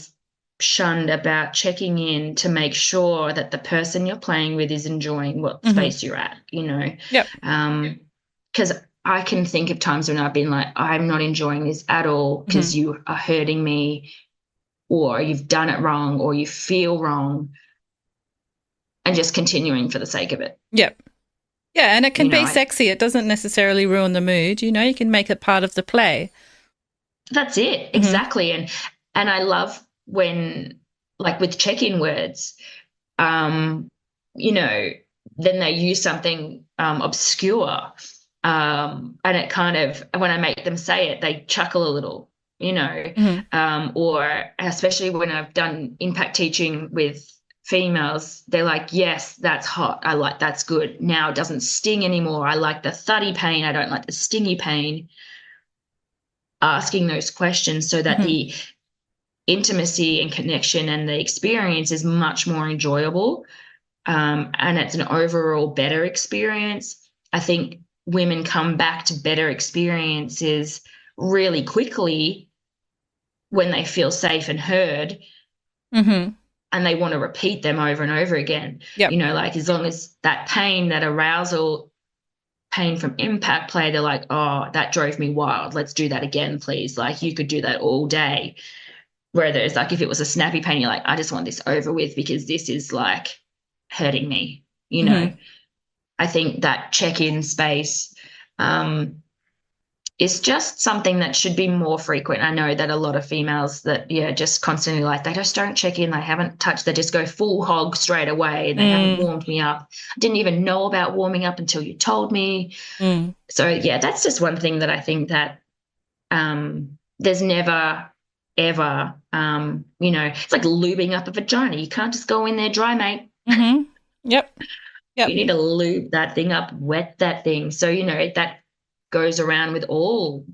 shunned about checking in to make sure that the person you're playing with is enjoying what space you're at, Yep. Because I can think of times when I've been like, I'm not enjoying this at all because you are hurting me, or you've done it wrong, or you feel wrong. and just continuing for the sake of it. Yep. Yeah, and it can be sexy. It doesn't necessarily ruin the mood. You can make it part of the play. That's it. Exactly. And I love when, like with check-in words, then they use something obscure. And it kind of, when I make them say it, they chuckle a little, or especially when I've done impact teaching with females, they're like, yes, that's hot. I like, that's good. Now it doesn't sting anymore. I like the thuddy pain. I don't like the stingy pain. Asking those questions so that the intimacy and connection and the experience is much more enjoyable. And it's an overall better experience. I think women come back to better experiences really quickly when they feel safe and heard, and they want to repeat them over and over again. Yep. Like as long as that pain, that arousal, pain from impact play, they're like, oh, that drove me wild. Let's do that again, please. Like you could do that all day. Whereas like if it was a snappy pain, you're like, I just want this over with because this is like hurting me, I think that check-in space is just something that should be more frequent. I know that a lot of females that, just constantly like, they just don't check in. They haven't touched, they just go full hog straight away. They haven't warmed me up. I didn't even know about warming up until you told me. So, yeah, that's just one thing that I think that there's never, ever, it's like lubing up a vagina. You can't just go in there dry, mate. Yep. You need to lube that thing up, wet that thing. So, that goes around with all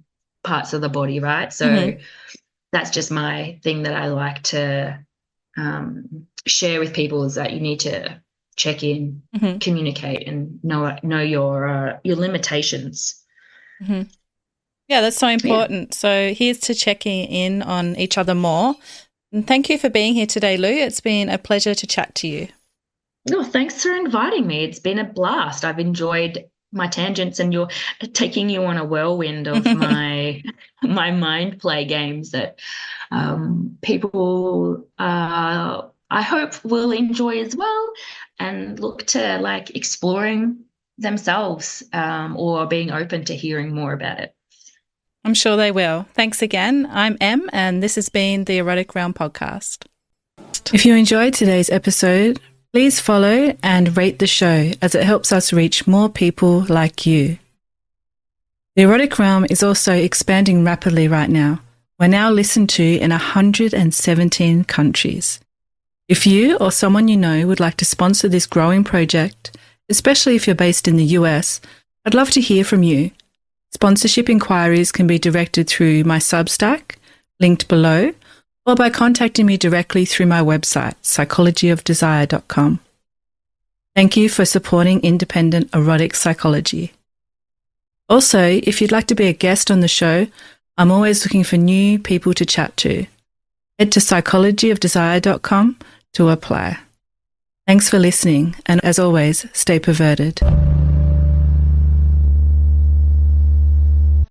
parts of the body, right? So that's just my thing that I like to share with people, is that you need to check in, communicate, and know your limitations. Yeah, that's so important. Yeah. So here's to checking in on each other more. And thank you for being here today, Lou. It's been a pleasure to chat to you. Oh, thanks for inviting me. It's been a blast. I've enjoyed my tangents and you're taking you on a whirlwind of my mind play games that people I hope will enjoy as well, and look to like exploring themselves or being open to hearing more about it. I'm sure they will. Thanks again. I'm Em, and this has been the Erotic Realm podcast. If you enjoyed today's episode, please follow and rate the show, as it helps us reach more people like you. The Erotic Realm is also expanding rapidly right now. We're now listened to in 117 countries. If you or someone you know would like to sponsor this growing project, especially if you're based in the US, I'd love to hear from you. Sponsorship inquiries can be directed through my Substack, linked below, or by contacting me directly through my website, psychologyofdesire.com. Thank you for supporting independent erotic psychology. Also, if you'd like to be a guest on the show, I'm always looking for new people to chat to. Head to psychologyofdesire.com to apply. Thanks for listening, and as always, stay perverted.